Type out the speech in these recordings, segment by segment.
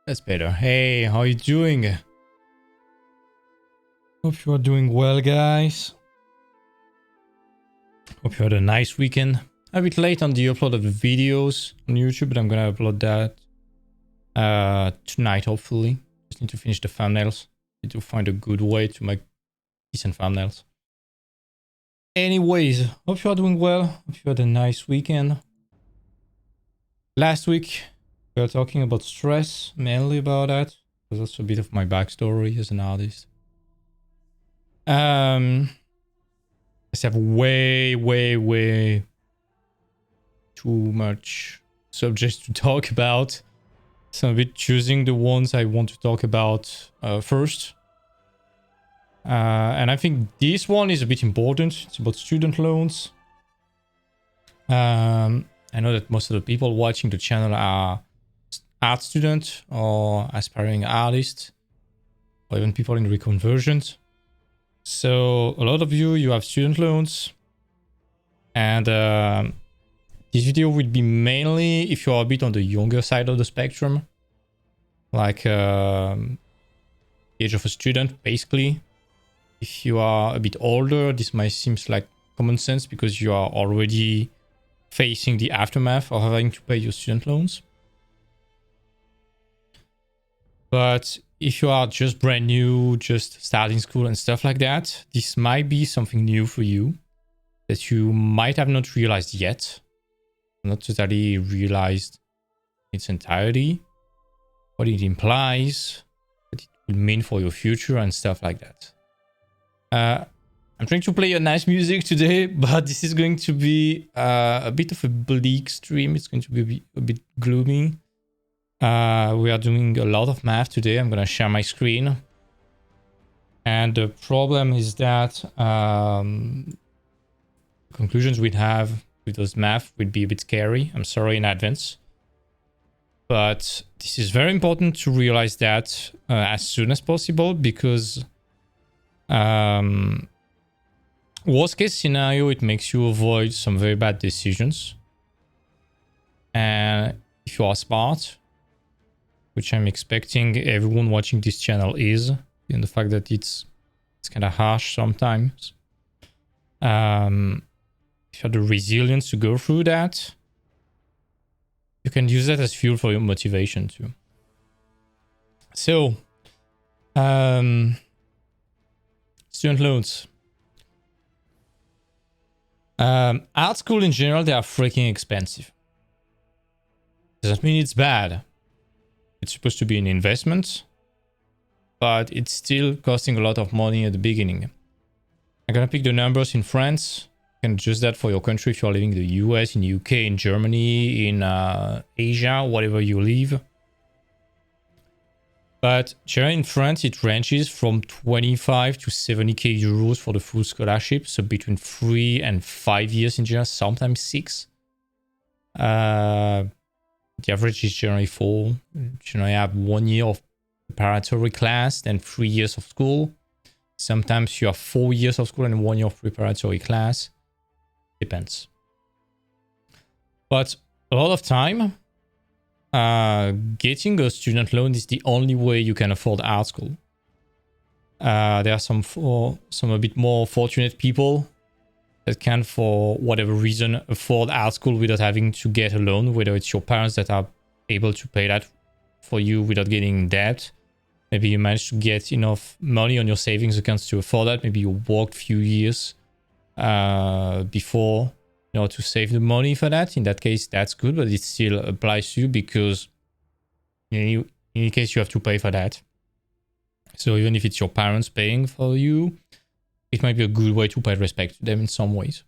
That's better. Hey, how you doing? Hope you are doing well, guys. Hope you had a nice weekend. A bit late on the upload of the videos on YouTube, but I'm gonna upload that tonight, hopefully. Just need to finish the thumbnails. Need to find a good way to make decent thumbnails. Anyways, hope you are doing well. Hope you had a nice weekend. Last week, we were talking about stress, mainly about that. There's also a bit of my backstory as an artist. I just have way too much subjects to talk about. So I'm a bit choosing the ones I want to talk about first. And I think this one is a bit important. It's about student loans. I know that most of the people watching the channel are art students or aspiring artists, or even people in reconversions. So a lot of you have student loans, and this video will be mainly if you are a bit on the younger side of the spectrum, like age of a student, basically. If you are a bit older, this might seem like common sense because you are already facing the aftermath of having to pay your student loans. But if you are just brand new, just starting school and stuff like that, this might be something new for you that you might have not realized yet. Not totally realized its entirety, what it implies, what it would mean for your future and stuff like that. I'm trying to play a nice music today, but this is going to be a bit of a bleak stream. It's going to be a bit gloomy. We are doing a lot of math today. I'm going to share my screen. And the problem is that conclusions we'd have with those math would be a bit scary. I'm sorry in advance. But this is very important to realize that as soon as possible, because worst case scenario, it makes you avoid some very bad decisions. And if you are smart, which I'm expecting everyone watching this channel is, in the fact that it's kind of harsh sometimes. If you have the resilience to go through that, you can use that as fuel for your motivation too. So, student loans. Art school in general, they are freaking expensive. Doesn't mean it's bad. It's supposed to be an investment, but it's still costing a lot of money at the beginning. I'm gonna pick the numbers in France. You can adjust that for your country if you're living in the US, in the UK, in Germany, in Asia, whatever you live. But generally in France, it ranges from 25 to 70k euros for the full scholarship. So between 3 and 5 years in general, sometimes 6. The average is generally 4. Generally have 1 year of preparatory class, then 3 years of school. Sometimes you have 4 years of school and 1 year of preparatory class. Depends. But a lot of time, getting a student loan is the only way you can afford art school. There are some a bit more fortunate people that can, for whatever reason, afford art school without having to get a loan, whether it's your parents that are able to pay that for you without getting in debt. Maybe you managed to get enough money on your savings accounts to afford that. Maybe you worked a few years before, you know, to save the money for that. In that case, that's good, but it still applies to you because in any case you have to pay for that. So even if it's your parents paying for you, it might be a good way to pay respect to them in some ways.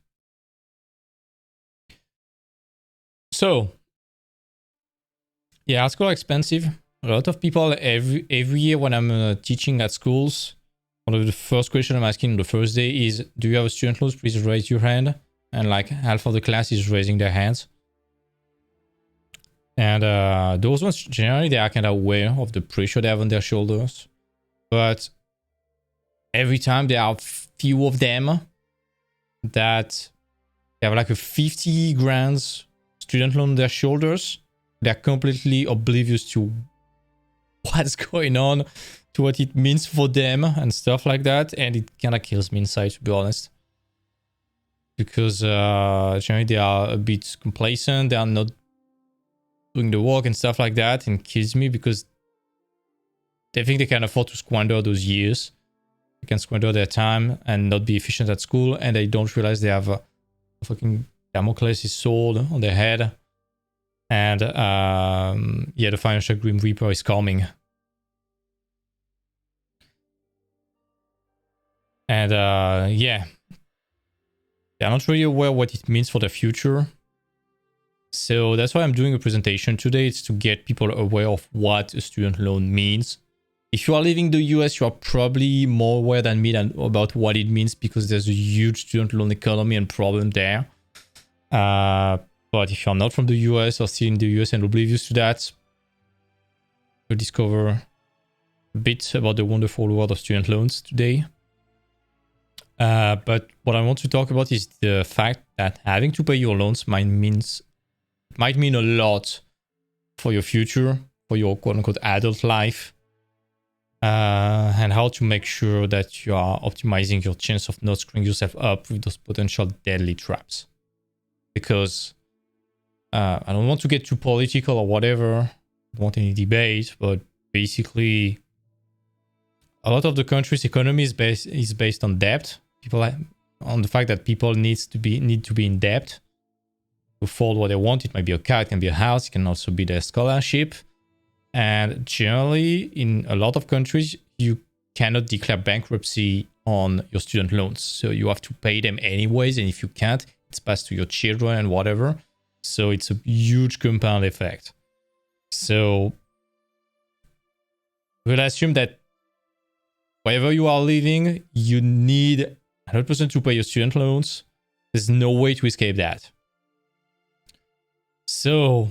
So, yeah, art school are expensive. A lot of people every year when I'm teaching at schools, one of the first question I'm asking the first day is, do you have a student loan? Please raise your hand. And like half of the class is raising their hands. And those ones, generally, they are kind of aware of the pressure they have on their shoulders. But every time there are few of them that they have like a 50 grand student loan on their shoulders, they're completely oblivious to what's going on, to what it means for them and stuff like that. And it kind of kills me inside, to be honest. Because generally they are a bit complacent. They are not doing the work and stuff like that. And it kills me because they think they can afford to squander those years. They can squander their time and not be efficient at school. And they don't realize they have a fucking Damocles' sword on their head. And yeah, the financial Grim Reaper is coming. And yeah, they're not really aware what it means for the future. So that's why I'm doing a presentation today. It's to get people aware of what a student loan means. If you are living in the US, you are probably more aware than me about what it means, because there's a huge student loan economy and problem there. But if you're not from the US or still in the US and oblivious to that, you'll discover a bit about the wonderful world of student loans today. But what I want to talk about is the fact that having to pay your loans might mean a lot for your future, for your quote-unquote adult life, and how to make sure that you are optimizing your chance of not screwing yourself up with those potential deadly traps. Because I don't want to get too political or whatever, I don't want any debate, but basically a lot of the country's economy is based on debt. On the fact that people need to be in debt to afford what they want. It might be a car, it can be a house, it can also be their scholarship. And generally, in a lot of countries, you cannot declare bankruptcy on your student loans. So you have to pay them anyways. And if you can't, it's passed to your children and whatever. So it's a huge compound effect. So we'll assume that wherever you are living, you need 100% to pay your student loans. There's no way to escape that. So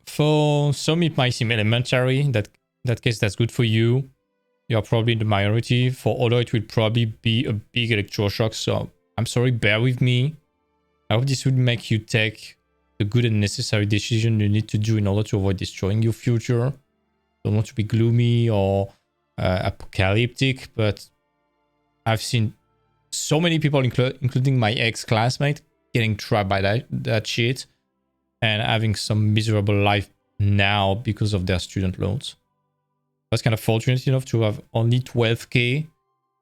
for some, it might seem elementary. In that case, that's good for you. You're probably in the minority. For other, it will probably be a big electroshock. So I'm sorry, bear with me. I hope this would make you take the good and necessary decision you need to do in order to avoid destroying your future. Don't want to be gloomy or apocalyptic, but I've seen so many people, including my ex-classmate, getting trapped by that shit and having some miserable life now because of their student loans. I was kind of fortunate enough to have only 12k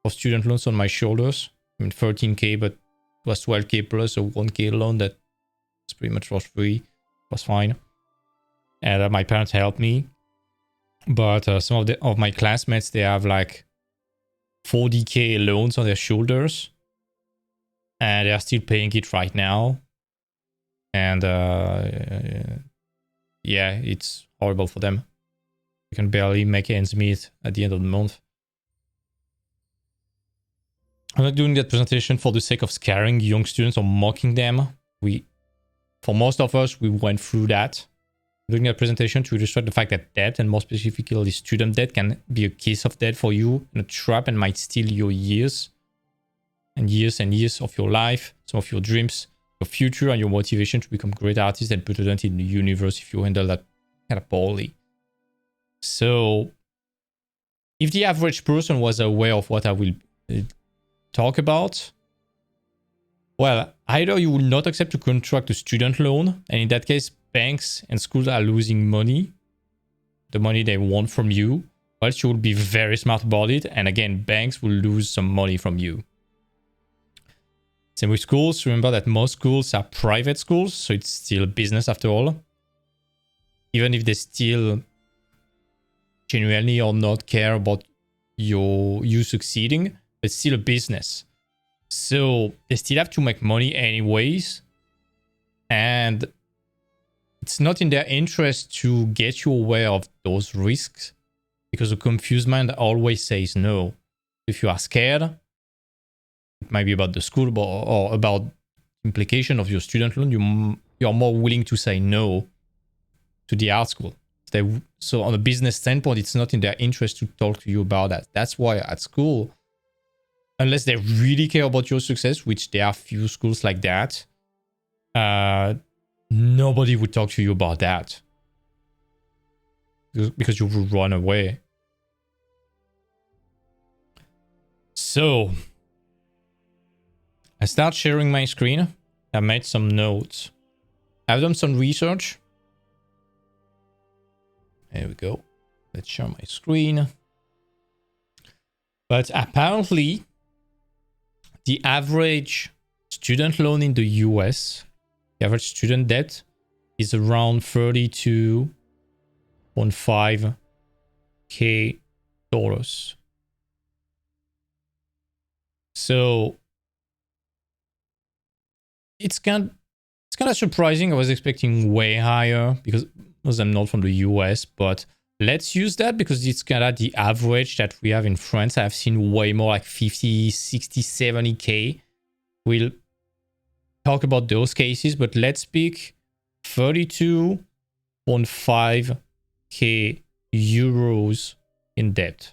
of student loans on my shoulders. I mean 13k, but it was 12k plus a 1k loan that was pretty much for free. It was fine. And my parents helped me. But some of my classmates, they have like 40k loans on their shoulders. And they are still paying it right now. And yeah, it's horrible for them. You can barely make ends meet at the end of the month. I'm not doing that presentation for the sake of scaring young students or mocking them. For most of us, we went through that. I'm doing that presentation to illustrate the fact that debt, and more specifically student debt, can be a kiss of death for you, and a trap, and might steal your years and years and years of your life, some of your dreams, your future, and your motivation to become great artists and put it in the universe if you handle that kind of poorly. So if the average person was aware of what I will talk about, well, either you will not accept to contract a student loan, and in that case, banks and schools are losing money, the money they want from you, or else you will be very smart about it, and again, banks will lose some money from you. Same with schools. Remember that most schools are private schools, so it's still a business after all. Even if they still genuinely or not care about you succeeding, it's still a business. So they still have to make money anyways. And it's not in their interest to get you aware of those risks, because a confused mind always says no. If you are scared, it might be about the school or about implication of your student loan, you're more willing to say no to the art school. So on a business standpoint, it's not in their interest to talk to you about that. That's why at school, unless they really care about your success, which there are few schools like that, nobody would talk to you about that. because you will run away. So I start sharing my screen. I made some notes. I've done some research. There we go. Let's share my screen. But apparently, the average student loan in the US, the average student debt is around $32.5K. So it's kind of surprising. I was expecting way higher because I'm not from the US, but let's use that because it's kind of the average that we have in France. I've seen way more like 50, 60, 70K. We'll talk about those cases, but let's pick 32.5K euros in debt.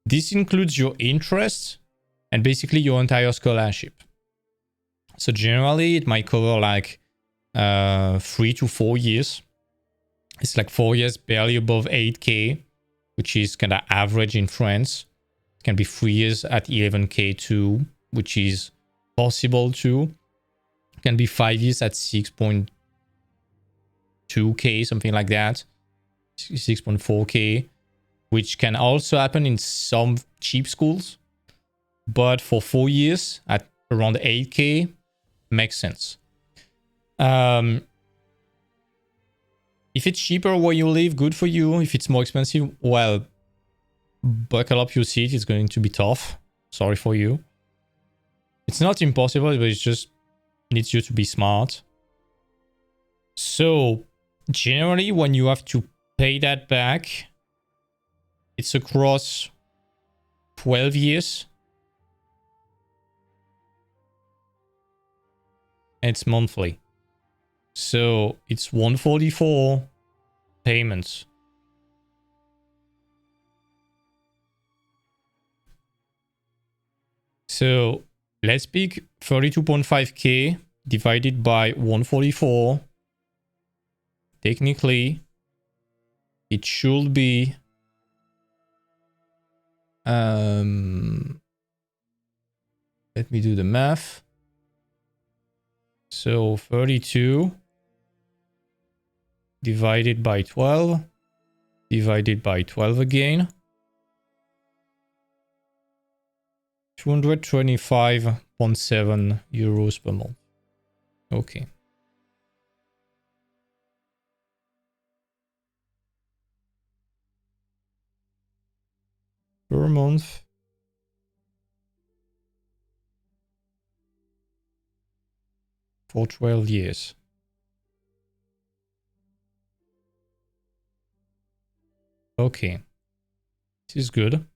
This includes your interest and basically your entire scholarship. So generally it might cover like 3 to 4 years. It's like 4 years barely above 8K, which is kind of average in France. It can be 3 years at 11K too, which is possible too. It can be 5 years at 6.2K, something like that. 6.4K, which can also happen in some cheap schools. But for 4 years at around 8K, makes sense. If it's cheaper where you live, good for you. If it's more expensive, well, buckle up your seat. It's going to be tough. Sorry for you. It's not impossible, but it just needs you to be smart. So generally, when you have to pay that back, it's across 12 years. And it's monthly. So it's 144 payments. So let's pick 32.5K divided by 144. Technically, it should be let me do the math. So 32 divided by 12 divided by 12 again. 225.7 euros per month. Okay. Per month. For 12 years. Okay. This is good.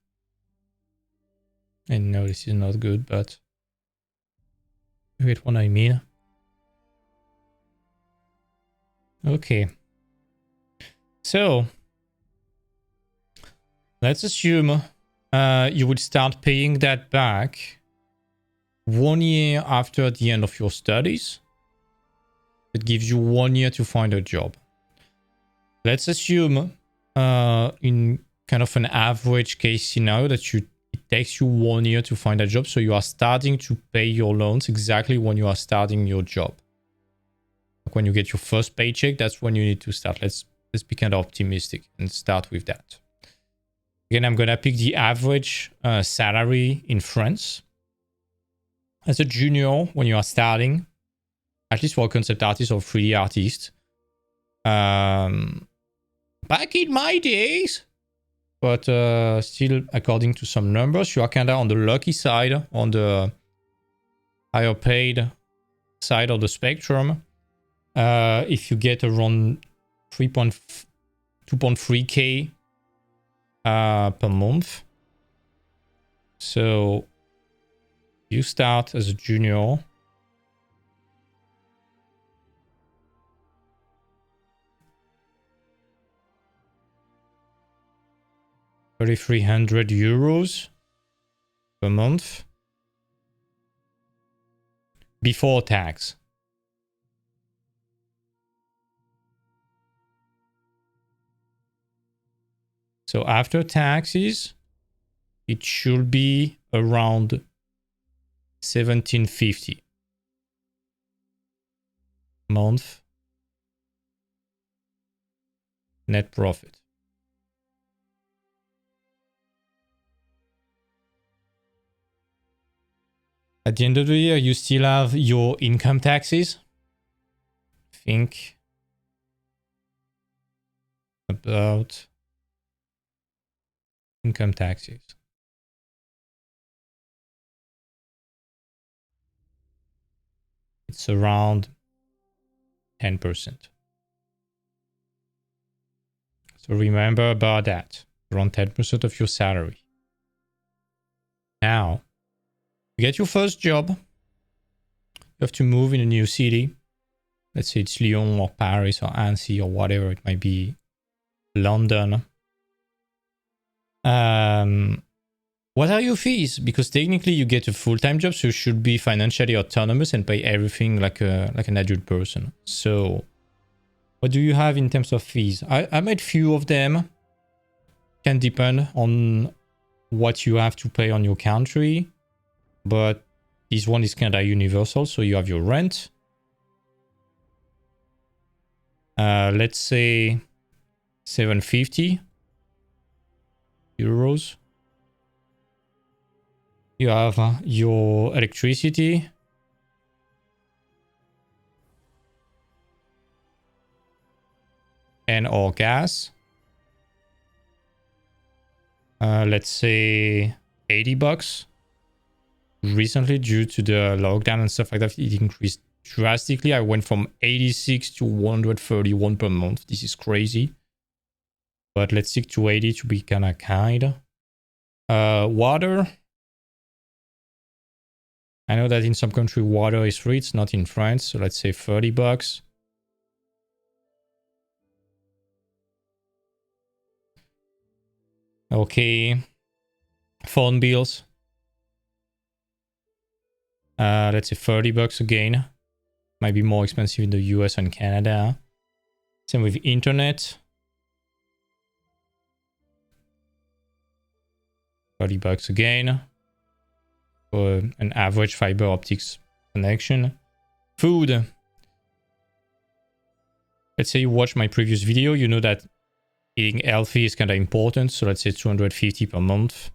And no, this is not good, but you get what I mean. Okay. So let's assume you would start paying that back 1 year after the end of your studies. It gives you 1 year to find a job. Let's assume in kind of an average case scenario that it takes you 1 year to find a job. So you are starting to pay your loans exactly when you are starting your job. Like when you get your first paycheck, that's when you need to start. Let's be kind of optimistic and start with that. Again, I'm going to pick the average salary in France. As a junior, when you are starting, at least for a concept artist or 3D artist, back in my days, but still according to some numbers, you are kind of on the lucky side, on the higher paid side of the spectrum. If you get around 2.3K per month. So you start as a junior. €3,300 per month before tax. So after taxes, it should be around 1750 month net profit. At the end of the year, you still have your income taxes. Think about income taxes. It's around 10%. So remember about that. Around 10% of your salary. Now, you get your first job. You have to move in a new city. Let's say it's Lyon or Paris or Annecy or whatever it might be. London. What are your fees? Because technically you get a full-time job, so you should be financially autonomous and pay everything like an adult person. So what do you have in terms of fees? I made few of them. Can depend on what you have to pay on your country, but this one is kind of universal. So you have your rent. Let's say 750 euros. You have your electricity. And or gas. Let's say 80 bucks. Recently, due to the lockdown and stuff like that, it increased drastically. I went from 86 to 131 per month. This is crazy. But let's stick to 80 to be kind of kind. Water. I know that in some country water is free. It's not in France. So let's say 30 bucks. Okay. Phone bills. Let's say 30 bucks again. Might be more expensive in the US and Canada. Same with internet. 30 bucks again. For an average fiber optics connection. Food. Let's say you watch my previous video, you know that eating healthy is kind of important. So let's say 250 per month.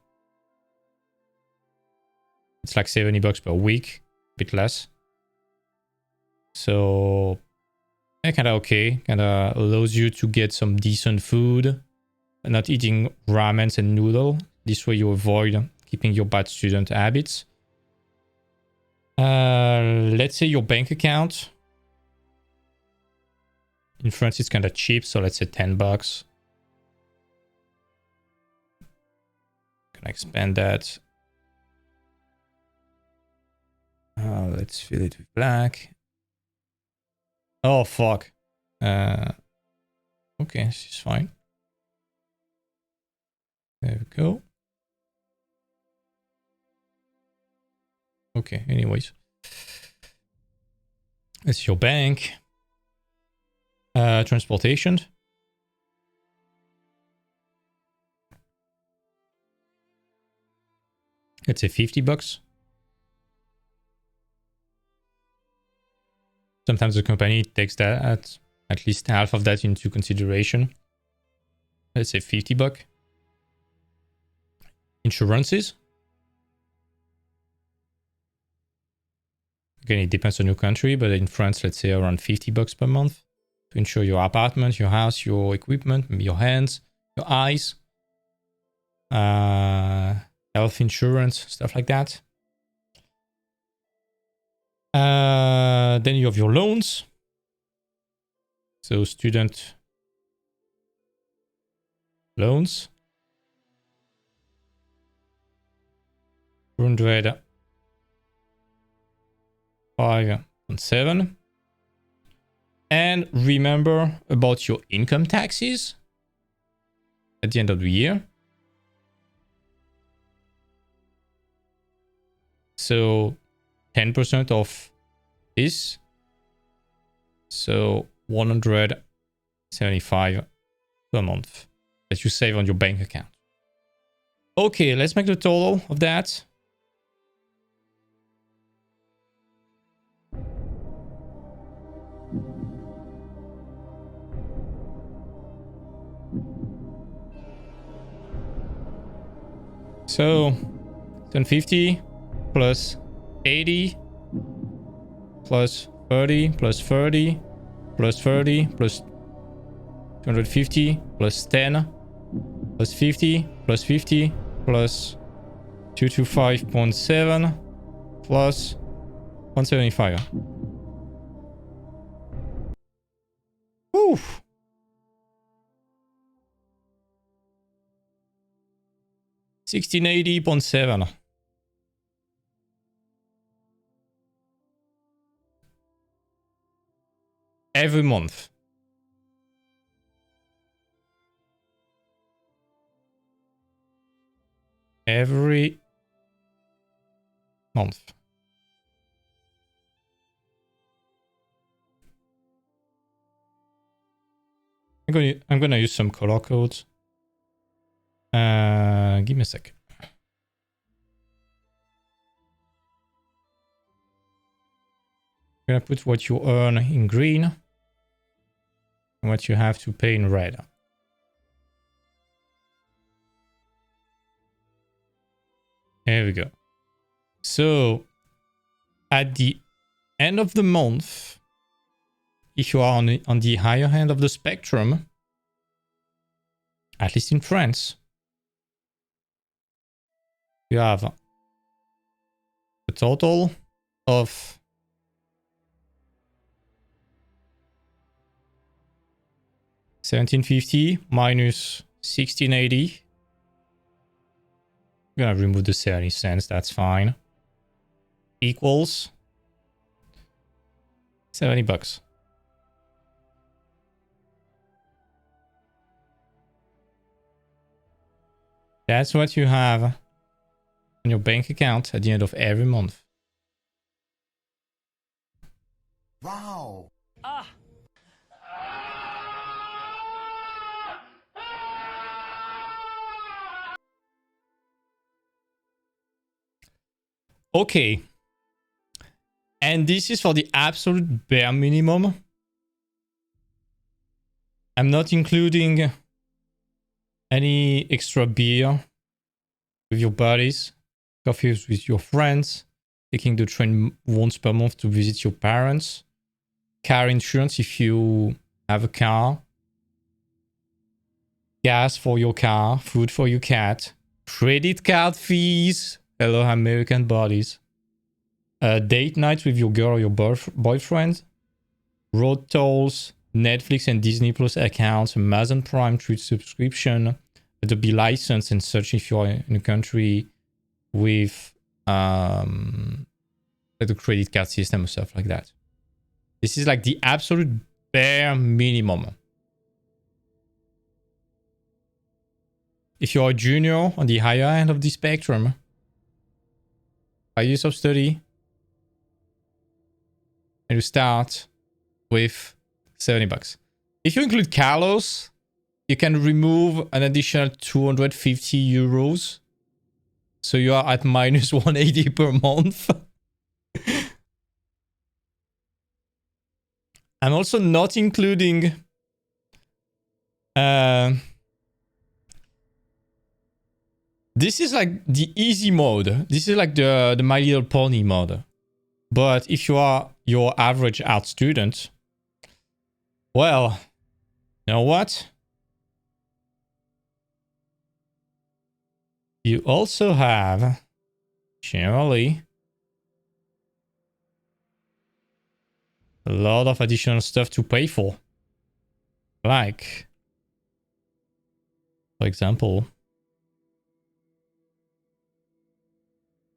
It's like 70 bucks per week, a bit less. So yeah, kind of okay. Kind of allows you to get some decent food. Not eating ramens and noodle. This way you avoid keeping your bad student habits. Let's say your bank account. In France, it's kind of cheap. So let's say 10 bucks. Can I expand that? Let's fill it with black. Oh, fuck. Okay, this is fine. There we go. Okay, anyways. It's your bank. Transportation. Let's say 50 bucks. Sometimes the company takes that at least half of that into consideration. Let's say 50 bucks. Insurances. Again, it depends on your country, but in France, let's say around 50 bucks per month to insure your apartment, your house, your equipment, maybe your hands, your eyes, health insurance, stuff like that. Then you have your loans. So student loans. 205.7. And remember about your income taxes at the end of the year. So 10% of this. So 175 per month. that you save on your bank account. Okay, let's make the total of that. So 750 plus 80 plus 30 plus 30 plus 30 plus 250 plus 10 plus 50 plus 50 plus 225.7 plus 175. Woo! $1680.7 every month. Every month. I'm gonna use some color codes. Give me a sec. I'm gonna put what you earn in green and what you have to pay in red. There we go. So at the end of the month, if you are on the higher end of the spectrum, at least in France, you have a total of $1750 minus $1680. I'm gonna remove the 70 cents, that's fine. Equals $70. That's what you have on your bank account at the end of every month. Wow. Okay. And this is for the absolute bare minimum. I'm not including any extra beer with your buddies, coffees with your friends, taking the train once per month to visit your parents, car insurance if you have a car, gas for your car, food for your cat, credit card fees, hello American bodies, date nights with your girl or your boyfriend, road tolls, Netflix and Disney Plus accounts, Amazon Prime Treat subscription, Adobe license and such if you're in a country with the credit card system or stuff like that. This is like the absolute bare minimum. If you're a junior on the higher end of the spectrum, 5 years of study, and you start with $70. If you include Carlos, you can remove an additional 250 euros. So you are at minus 180 per month. I'm also not including this is like the easy mode. This is like the My Little Pony mode. But if you are your average art student, well, you know what? You also have generally a lot of additional stuff to pay for. Like, for example,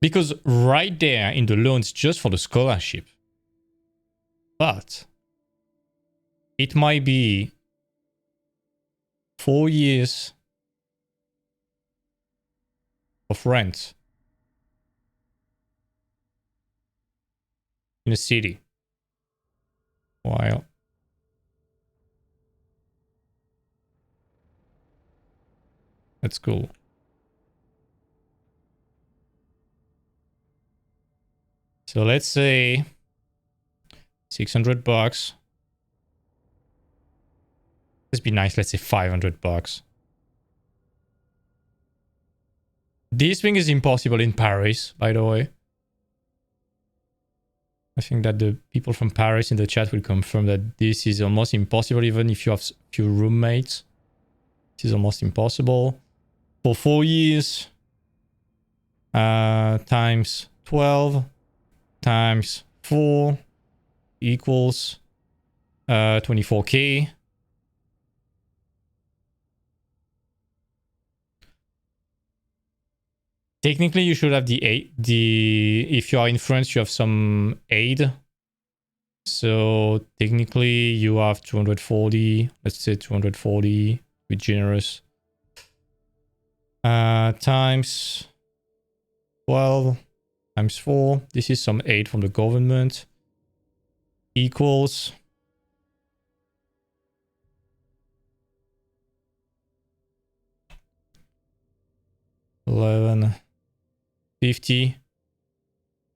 because right there in the loan it's just for the scholarship. But it might be 4 years of rent in a city. While That's cool. So let's say $600. Let's be nice. Let's say $500. This thing is impossible in Paris, by the way. I think that the people from Paris in the chat will confirm that this is almost impossible, even if you have few roommates. This is almost impossible. For 4 years, times 12 times 4 equals 24k. Technically, you should have if you are in France, you have some aid. So technically, you have 240. Let's say 240. Be generous. Times 12 times 4. This is some aid from the government. Equals 1150.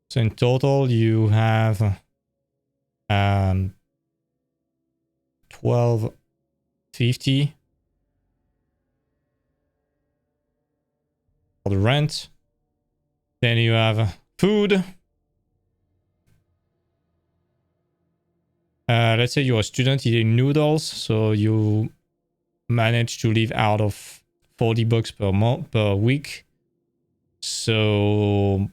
So in total, you have 1250 for the rent. Then you have food. Let's say you're a student eating noodles, so you manage to live out of $40 per week. So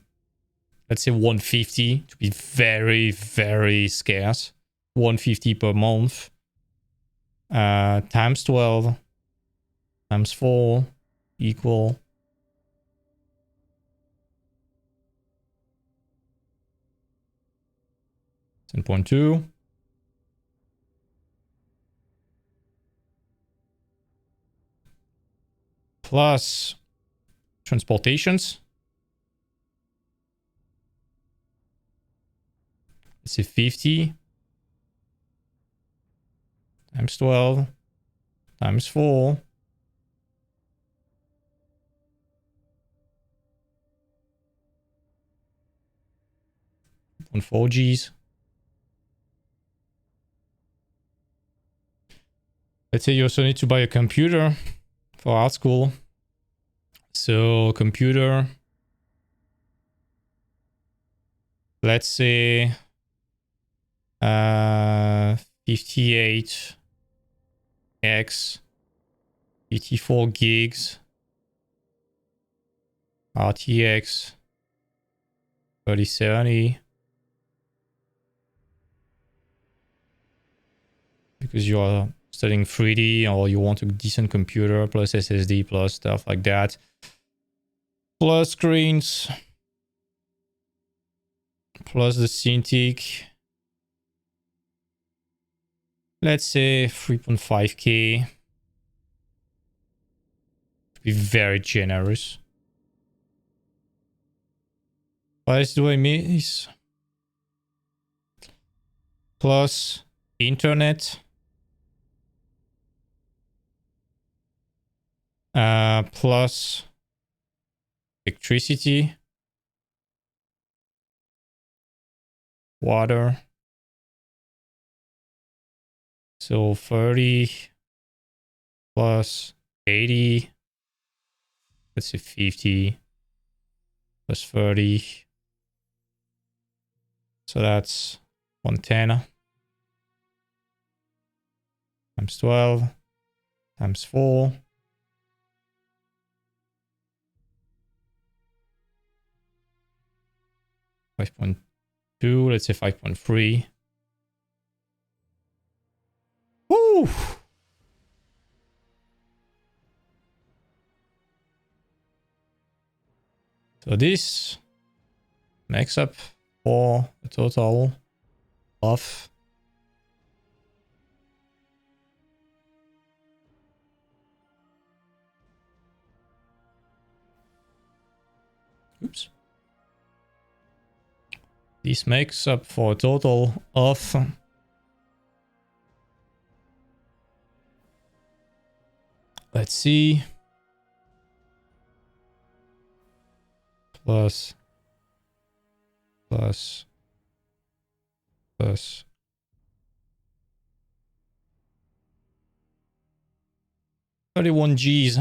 let's say 150 to be very, very scarce. 150 per month. Times 12 times 4 equal 10.2. Plus transportations. Let's say 50 times 12 times 4 on 4 Gs. Let's say you also need to buy a computer for art school. So computer, let's say 58x 54 gigs RTX 3070, because you are studying 3D or you want a decent computer plus SSD plus stuff like that, plus screens, plus the Cintiq. Let's say 3.5k to be very generous. What else do I miss? Plus internet. Plus electricity. Water. So 30 plus 80. Let's say 50 plus 30. So that's 110 times 12 times 4. 5.2, let's say 5.3. Woo! So this makes up for a total of this makes up for a total of let's see, plus 31 G's.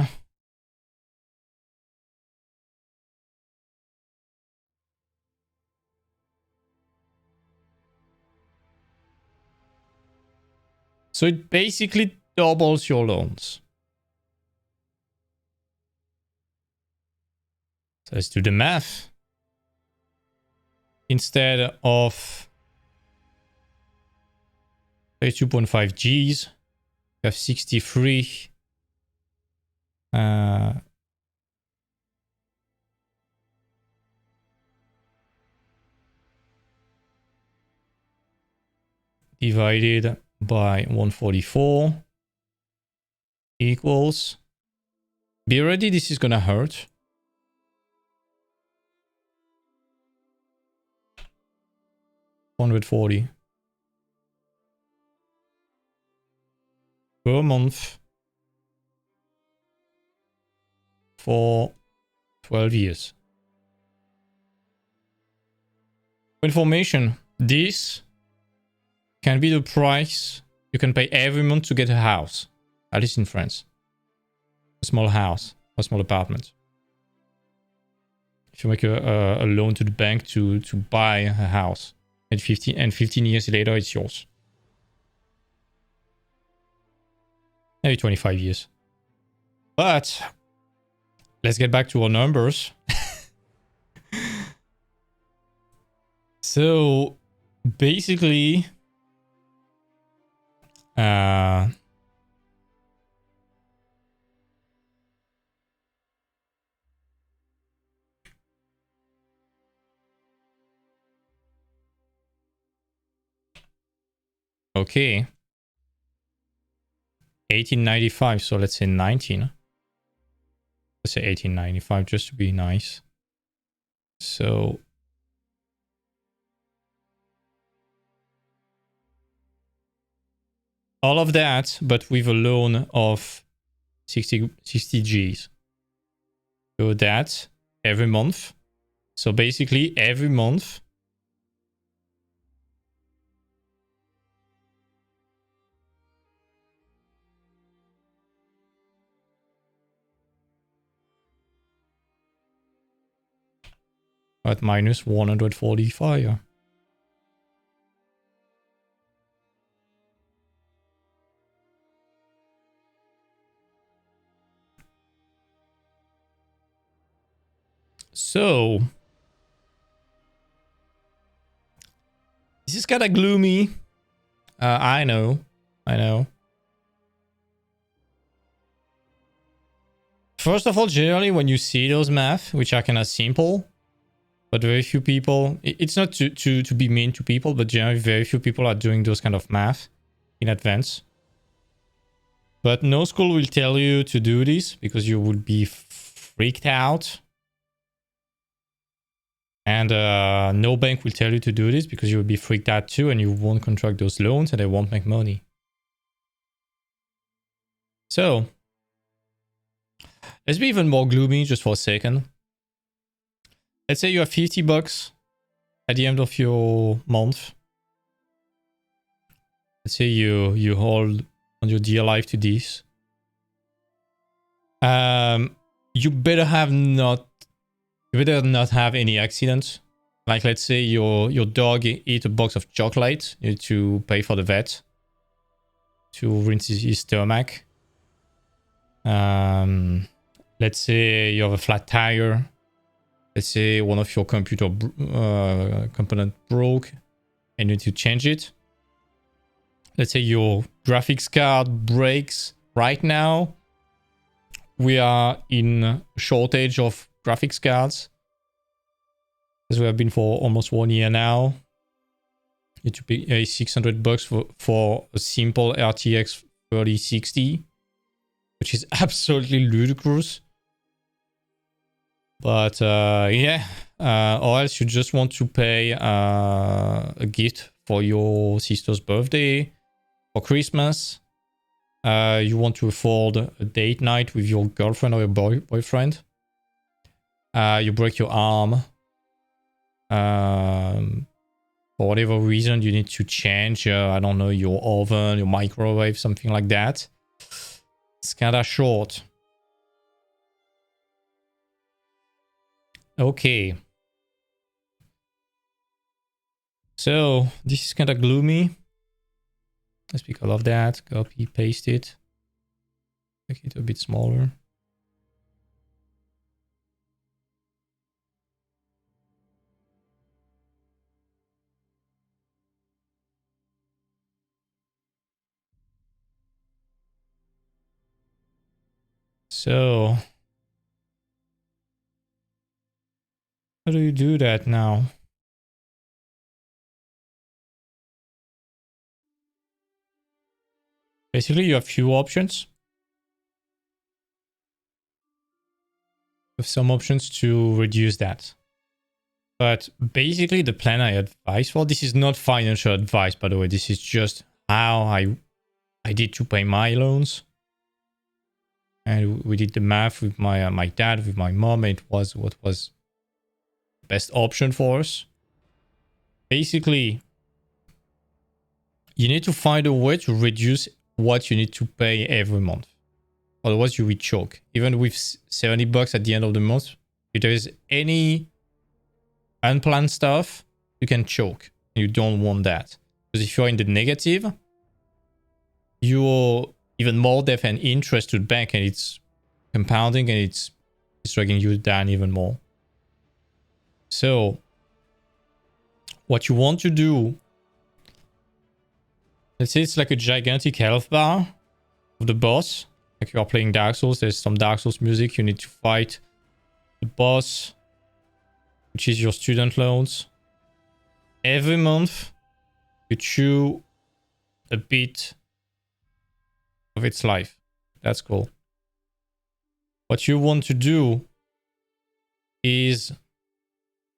So it basically doubles your loans. So let's do the math. Instead of 32.5 G's, you have 63. Divided by 144 equals. Be ready, this is gonna hurt. $140 per month for 12 years. Information. This can be the price you can pay every month to get a house. At least in France. A small house. A small apartment. If you make a loan to the bank to buy a house. And 15 years later, it's yours. Maybe 25 years. But let's get back to our numbers. So basically, okay. 1895, so let's say 19. Let's say 1895 just to be nice. So all of that, but with a loan of 60 G's. So that every month. So basically every month. At minus 145. So this is kind of gloomy. I know. First of all, generally when you see those math, which are kind of simple, but very few people, it's not to be mean to people, but generally very few people are doing those kind of math in advance. But no school will tell you to do this because you would be freaked out. And no bank will tell you to do this because you will be freaked out too, and you won't contract those loans and they won't make money. So let's be even more gloomy just for a second. Let's say you have $50 at the end of your month. Let's say you hold on your dear life to this. You better not have any accidents. Like let's say your dog eat a box of chocolate. You need to pay for the vet to rinse his stomach. Let's say you have a flat tire. Let's say one of your computer component broke and you need to change it. Let's say your graphics card breaks right now. We are in a shortage of graphics cards, as we have been for almost 1 year now. You need to pay $600 for a simple RTX 3060, which is absolutely ludicrous. But yeah, or else you just want to pay a gift for your sister's birthday or Christmas. You want to afford a date night with your girlfriend or your boyfriend. You break your arm. For whatever reason, you need to change, I don't know, your oven, your microwave, something like that. It's kind of short. Okay. So this is kind of gloomy. Let's pick all of that. Copy, paste it. Make it a bit smaller. So how do you do that now? Basically, you have few options. With some options to reduce that. But basically, the plan I advise for, this is not financial advice, by the way. This is just how I did to pay my loans. And we did the math with my dad, with my mom. And it was what was the best option for us. Basically, you need to find a way to reduce what you need to pay every month. Otherwise, you will choke. Even with 70 bucks at the end of the month, if there is any unplanned stuff, you can choke. You don't want that. Because if you're in the negative, you're even more debt and interest to the bank, and it's compounding, and it's dragging you down even more. So, what you want to do, let's say it's like a gigantic health bar of the boss. Like you are playing Dark Souls, there's some Dark Souls music, you need to fight the boss, which is your student loans. Every month, you chew a bit of its life. That's cool. What you want to do is,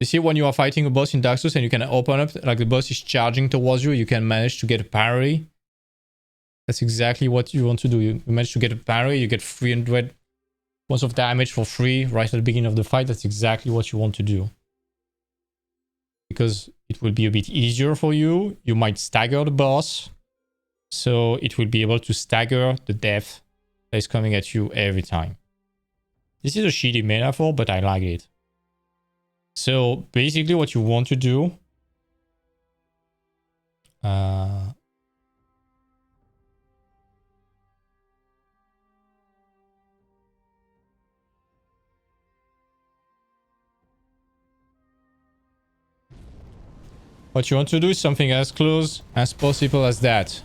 you see when you are fighting a boss in Dark Souls and you can open up, like the boss is charging towards you, you can manage to get a parry. That's exactly what you want to do. You manage to get a parry, you get 300 points of damage for free right at the beginning of the fight. That's exactly what you want to do. Because it will be a bit easier for you. You might stagger the boss. So it will be able to stagger the death that is coming at you every time. This is a shitty metaphor, but I like it. So basically what you want to do... what you want to do is something as close as possible as that.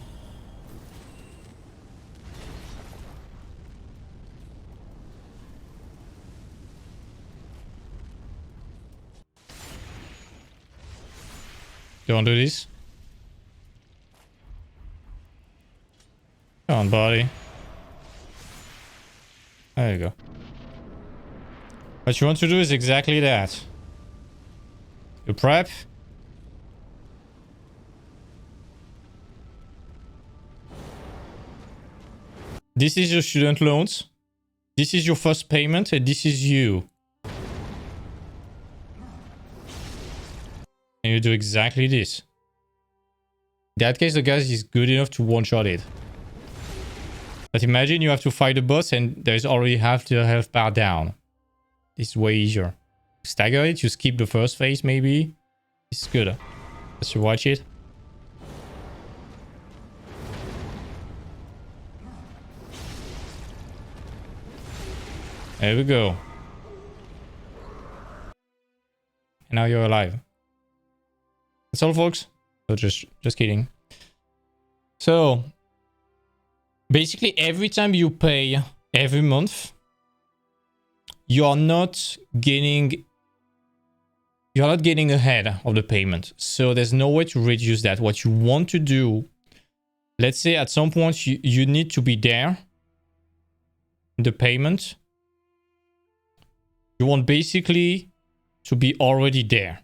Don't do this. Come on, buddy. There you go. What you want to do is exactly that. You prep. This is your student loans. This is your first payment, and this is you. And you do exactly this. In that case, the guy is good enough to one-shot it. But imagine you have to fight a boss and there's already half the health bar down. It's way easier. Stagger it, you skip the first phase maybe. It's good. Let's watch it. There we go. And now you're alive. That's all, folks. So just kidding. So basically every time you pay every month, you're not getting ahead of the payment. So there's no way to reduce that. What you want to do, let's say at some point you need to be there in the payment. You want basically to be already there.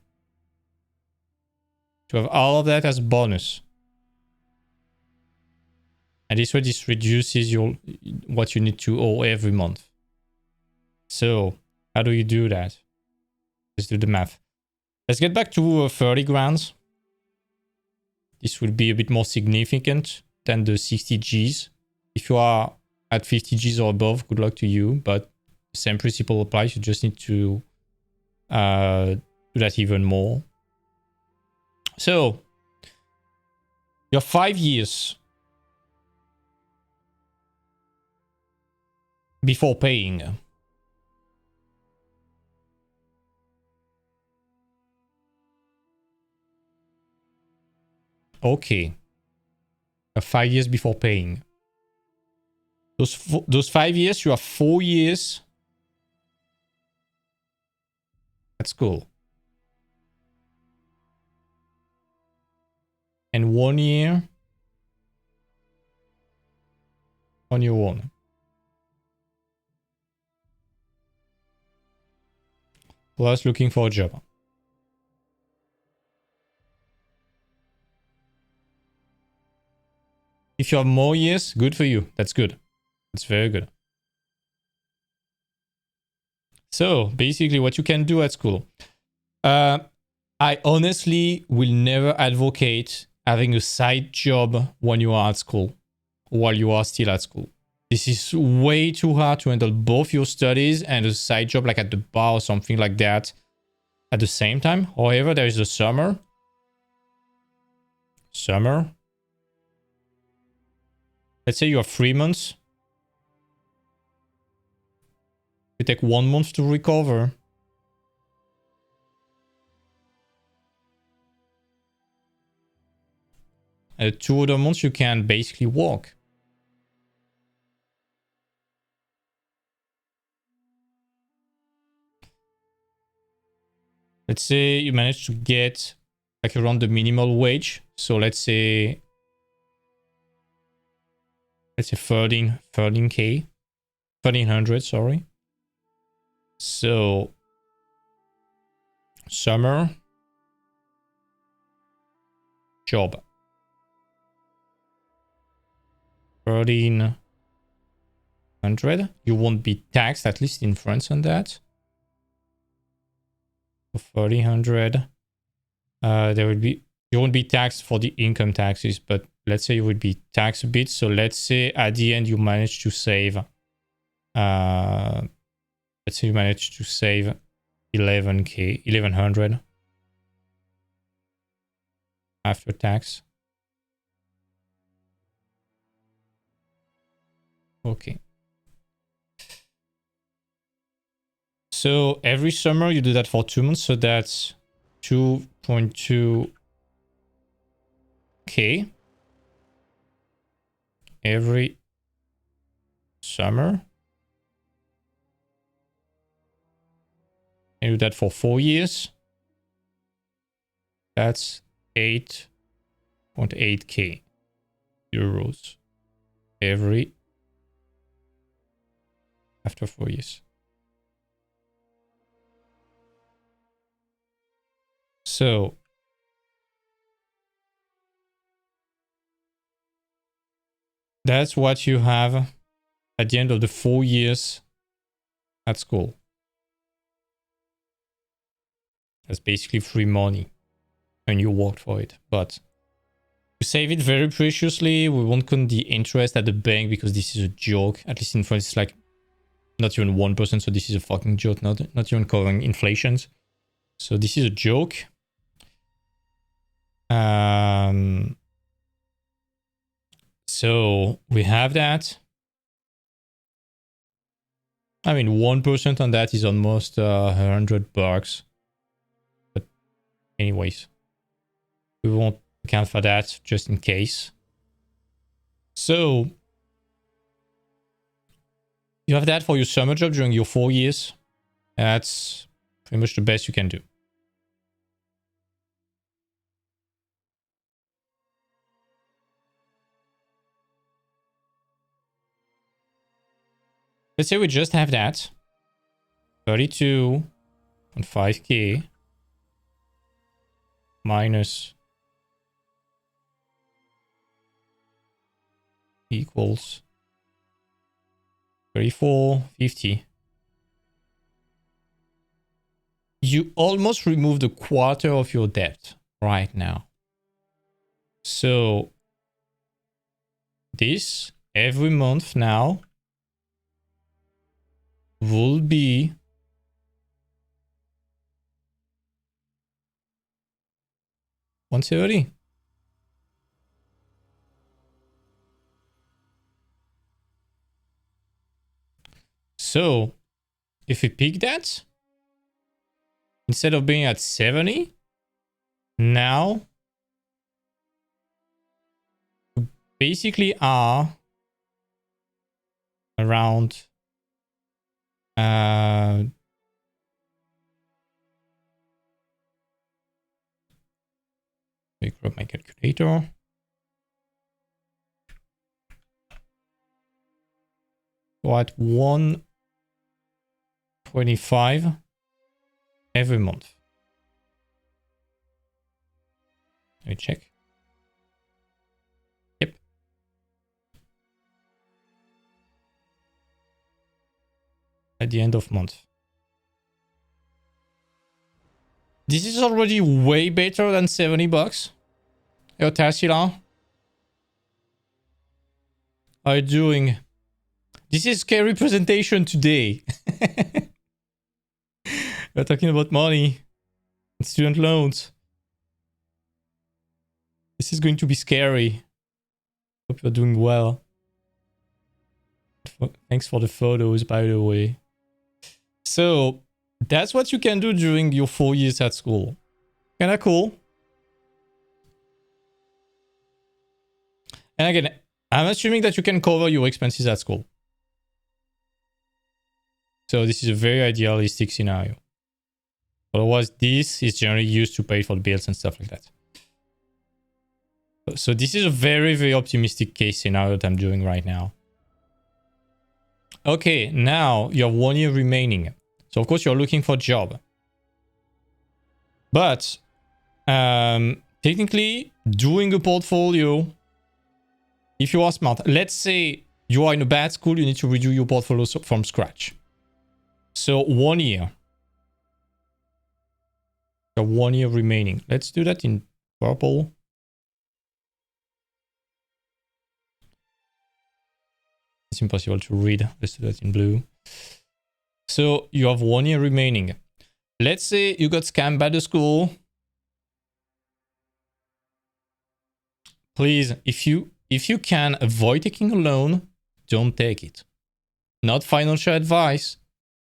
To have all of that as bonus. And this way this reduces what you need to owe every month. So how do you do that? Let's do the math. Let's get back to 30 grand. This will be a bit more significant than the 60 Gs. If you are at 50 Gs or above, good luck to you. But the same principle applies. You just need to do that even more. So, your 5 years before paying. Okay. 5 years before paying. Those 5 years, you have 4 years at school. And 1 year on your own. Plus looking for a job. If you have more years, good for you. That's good. That's very good. So basically what you can do at school. I honestly will never advocate having a side job when you are at school, while you are still at school. This is way too hard to handle both your studies and a side job like at the bar or something like that at the same time. However, there is a summer. Let's say you have 3 months. You take 1 month to recover. And 2 other months you can basically walk. Let's say you manage to get like around the minimal wage. So let's say 13k, 1300, sorry. So summer job 1300. You won't be taxed, at least in France, on that. So 1300. There will be, you won't be taxed for the income taxes, but let's say you would be taxed a bit. So let's say at the end you manage to save let's say you manage to save 11k, 1100 after tax. Okay. So every summer you do that for 2 months. So that's 2.2k every summer. And do that for 4 years. That's 8.8k euros every after 4 years. So that's what you have at the end of the 4 years at school. That's basically free money and you worked for it. But you save it very preciously. We won't count the interest at the bank because this is a joke. At least in France, it's like not even 1%. So this is a fucking joke, not even covering inflations. So this is a joke. So we have that. I mean, 1% on that is almost $100. But anyways, we won't account for that just in case. So you have that for your summer job during your 4 years. That's pretty much the best you can do. Let's say we just have that. 32.5k minus equals 34.50. you almost removed a quarter of your debt right now. So this every month now will be $170. So if we pick that, instead of being at 70, now we basically are around let me grab my calculator. So at 125 every month. Let me check. Yep. At the end of month. This is already way better than $70. Yo, Tarsila. How are you doing? This is scary presentation today. We're talking about money and student loans. This is going to be scary. Hope you're doing well. Thanks for the photos, by the way. So that's what you can do during your 4 years at school. Kinda cool. And again, I'm assuming that you can cover your expenses at school. So this is a very idealistic scenario. Otherwise, this is generally used to pay for the bills and stuff like that. So this is a very, very optimistic case scenario that I'm doing right now. Okay, now you have 1 year remaining. So of course you're looking for a job. But technically doing a portfolio, if you are smart, let's say you are in a bad school, you need to redo your portfolio from scratch. So 1 year. So 1 year remaining. Let's do that in purple. It's impossible to read. Let's do that in blue. So you have 1 year remaining. Let's say you got scammed by the school. Please, if you can avoid taking a loan, don't take it. Not financial advice.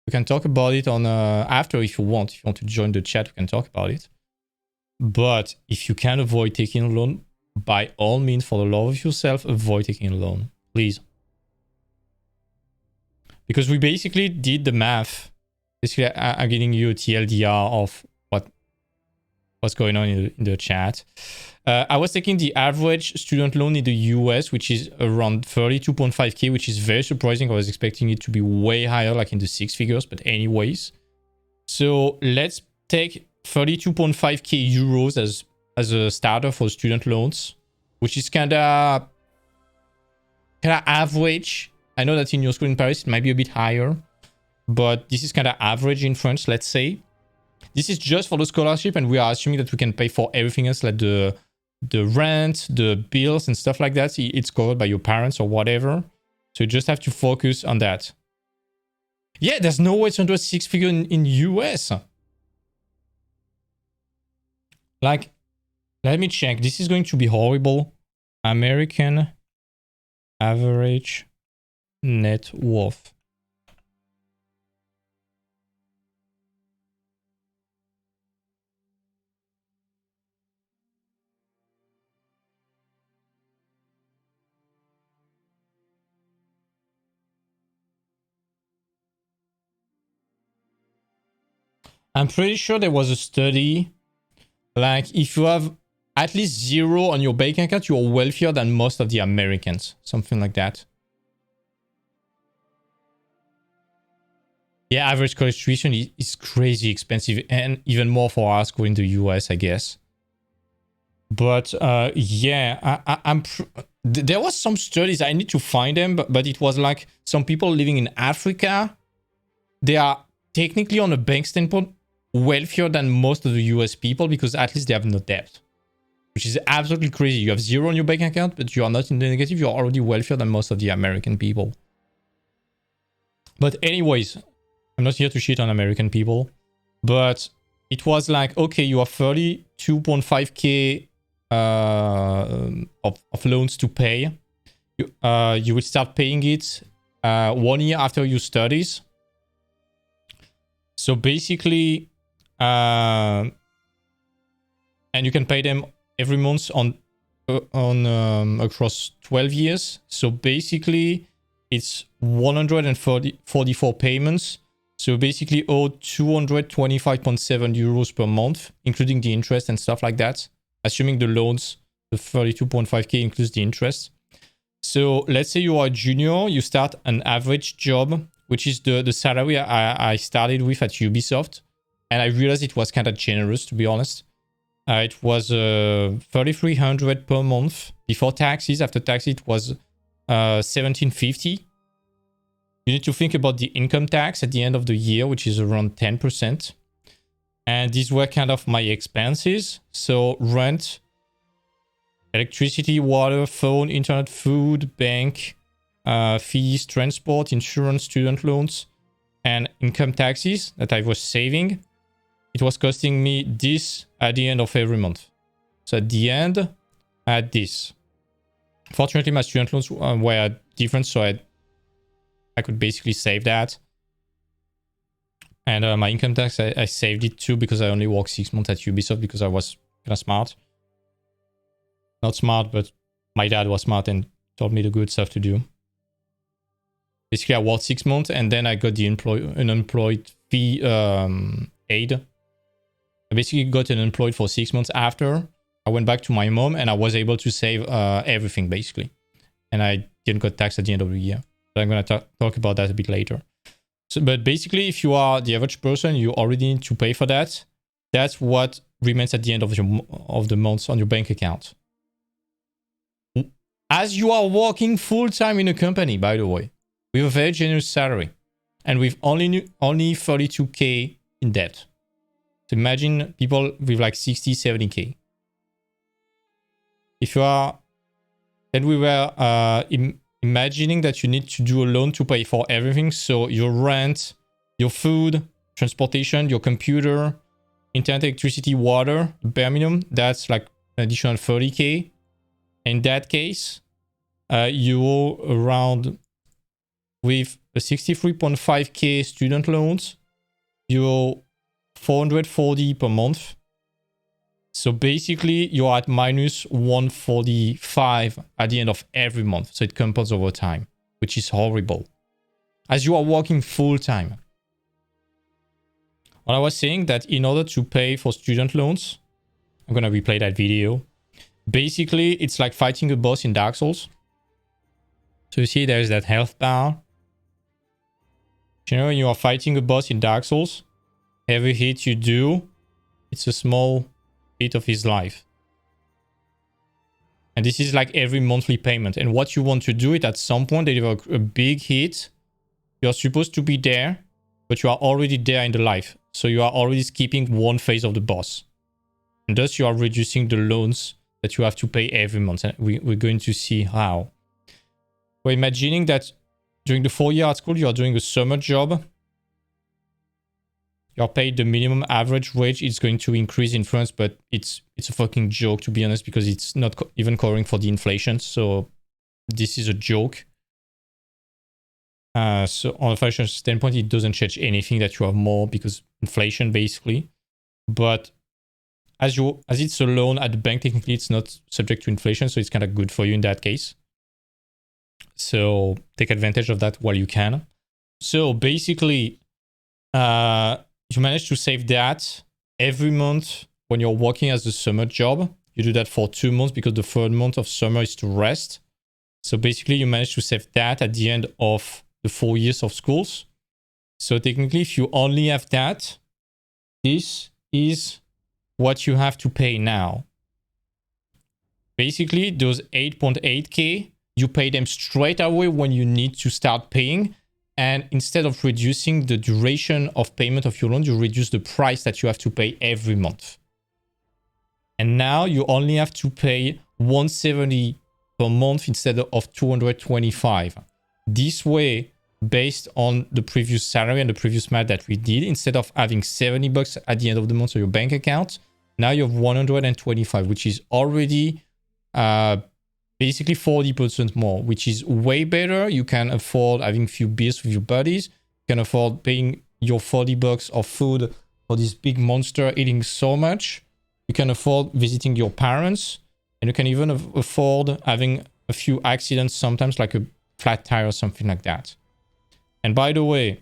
We can talk about it on after if you want. If you want to join the chat, we can talk about it. But if you can avoid taking a loan, by all means, for the love of yourself, avoid taking a loan. Please. Because we basically did the math. Basically, I'm giving you a TLDR of what's going on in the chat. I was taking the average student loan in the US, which is around 32.5k, which is very surprising. I was expecting it to be way higher, like in the 6 figures, but anyways. So let's take 32.5k euros as a starter for student loans, which is kind of average. I know that in your school in Paris, it might be a bit higher, but this is kind of average in France, let's say. This is just for the scholarship, and we are assuming that we can pay for everything else, like the rent, the bills, and stuff like that. It's covered by your parents or whatever. So you just have to focus on that. Yeah, there's no way it's under 6 figure in US. Like, let me check. This is going to be horrible. American average net worth. I'm pretty sure there was a study, like if you have at least 0 on your bank account, you are wealthier than most of the Americans. Something like that. Yeah, average college tuition is crazy expensive, and even more for our school in the US, I guess. But yeah, there was some studies, I need to find them, but it was like some people living in Africa, they are technically on a bank standpoint wealthier than most of the US people because at least they have no debt, which is absolutely crazy. You have zero on your bank account, but you are not in the negative. You're already wealthier than most of the American people. But anyways, I'm not here to shit on American people, but it was like, okay, you have 32.5k of loans to pay. You will start paying it 1 year after your studies. So basically, and you can pay them every month on across 12 years. So basically, it's 144 payments. So basically, owe 225.7 euros per month, including the interest and stuff like that. Assuming the loans, the 32.5k includes the interest. So let's say you are a junior, you start an average job, which is the salary I started with at Ubisoft. And I realized it was kind of generous, to be honest. It was 3,300 per month before taxes. After taxes, it was 1,750. You need to think about the income tax at the end of the year, which is around 10%. And these were kind of my expenses. So rent, electricity, water, phone, internet, food, bank, fees, transport, insurance, student loans, and income taxes that I was saving. It was costing me this at the end of every month. So at the end, I had this. Fortunately, my student loans were different, so I could basically save that. And my income tax, I saved it too because I only worked 6 months at Ubisoft because I was kind of smart. Not smart, but my dad was smart and told me the good stuff to do. Basically, I worked 6 months and then I got the unemployed fee aid. I basically got unemployed for 6 months after. I went back to my mom and I was able to save everything basically. And I didn't get taxed at the end of the year. So I'm going to talk about that a bit later. So, but basically, if you are the average person, you already need to pay for that. That's what remains at the end of the month on your bank account. As you are working full-time in a company, by the way, with a very generous salary and with only 32k in debt. So imagine people with like 60, 70k. If you are, then we were imagining that you need to do a loan to pay for everything. So your rent, your food, transportation, your computer, internet, electricity, water, bare minimum, that's like an additional 30k. In that case, you owe around, with a 63.5k student loans, you owe 440 per month. So basically, you're at minus 145 at the end of every month. So it compounds over time, which is horrible. As you are working full time. What I was saying that in order to pay for student loans, I'm going to replay that video. Basically, it's like fighting a boss in Dark Souls. So you see there's that health bar. You know, when you are fighting a boss in Dark Souls, every hit you do, it's a small bit of his life. And this is like every monthly payment. And what you want to do is at some point deliver a big hit. You're supposed to be there, but you are already there in the life. So you are already skipping one phase of the boss. And thus you are reducing the loans that you have to pay every month. And we're going to see how. We're imagining that during the 4 year at school, you are doing a summer job. You're paid the minimum average wage. It's going to increase in France, but it's a fucking joke, to be honest, because it's not even covering for the inflation. So this is a joke. So on a financial standpoint, it doesn't change anything that you have more because inflation, basically. But as it's a loan at the bank, technically it's not subject to inflation, so it's kind of good for you in that case. So take advantage of that while you can. So basically, you manage to save that every month when you're working as a summer job. You do that for 2 months because the third month of summer is to rest. So basically, you manage to save that at the end of the 4 years of schools. So technically, if you only have that, this is what you have to pay now. Basically, those 8.8k, you pay them straight away when you need to start paying. And instead of reducing the duration of payment of your loan, you reduce the price that you have to pay every month. And now you only have to pay 170 per month instead of 225. This way, based on the previous salary and the previous math that we did, instead of having 70 bucks at the end of the month on your bank account, now you have 125, which is already basically 40% more, which is way better. You can afford having a few beers with your buddies. You can afford paying your 40 bucks of food for this big monster eating so much. You can afford visiting your parents, and you can even afford having a few accidents sometimes, like a flat tire or something like that. And by the way,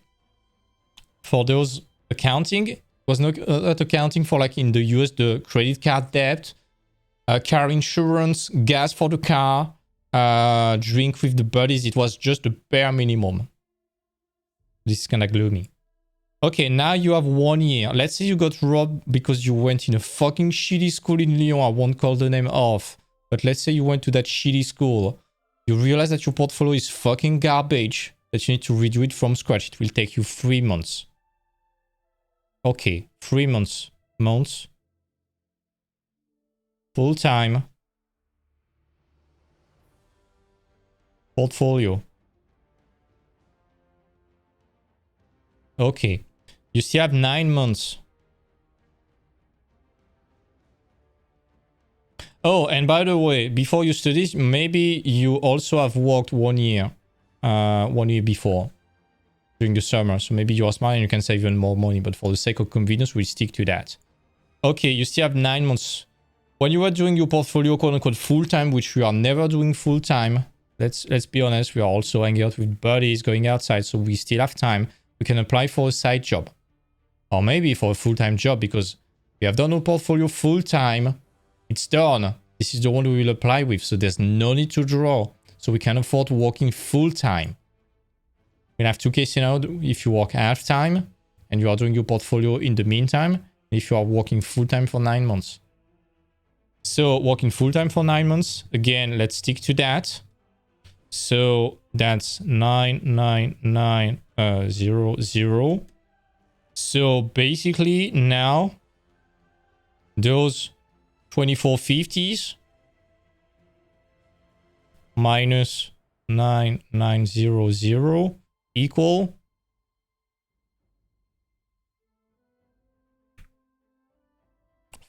for those accounting, it was not accounting for, like in the US, the credit card debt, car insurance, gas for the car, drink with the buddies. It was just the bare minimum. This is kind of gloomy. Okay, now you have 1 year. Let's say you got robbed because you went in a fucking shitty school in Lyon. I won't call the name off. But let's say you went to that shitty school. You realize that your portfolio is fucking garbage, that you need to redo it from scratch. It will take you 3 months. Okay, 3 months. Full time. Portfolio. Okay. You still have 9 months. Oh, and by the way, before you study, maybe you also have worked 1 year. 1 year before. During the summer. So maybe you are smart and you can save even more money. But for the sake of convenience, we'll stick to that. Okay, you still have 9 months. When you are doing your portfolio, quote unquote, full time, which we are never doing full time. Let's be honest, we are also hanging out with buddies, going outside, so we still have time. We can apply for a side job. Or maybe for a full-time job, because we have done our portfolio full-time. It's done. This is the one we will apply with, so there's no need to draw. So we can afford working full-time. We have 2 cases now. If you work half-time and you are doing your portfolio in the meantime, if you are working full-time for 9 months. So working full-time for 9 months. Again, let's stick to that. So that's 99900. So basically now those 2450s minus 9900 equal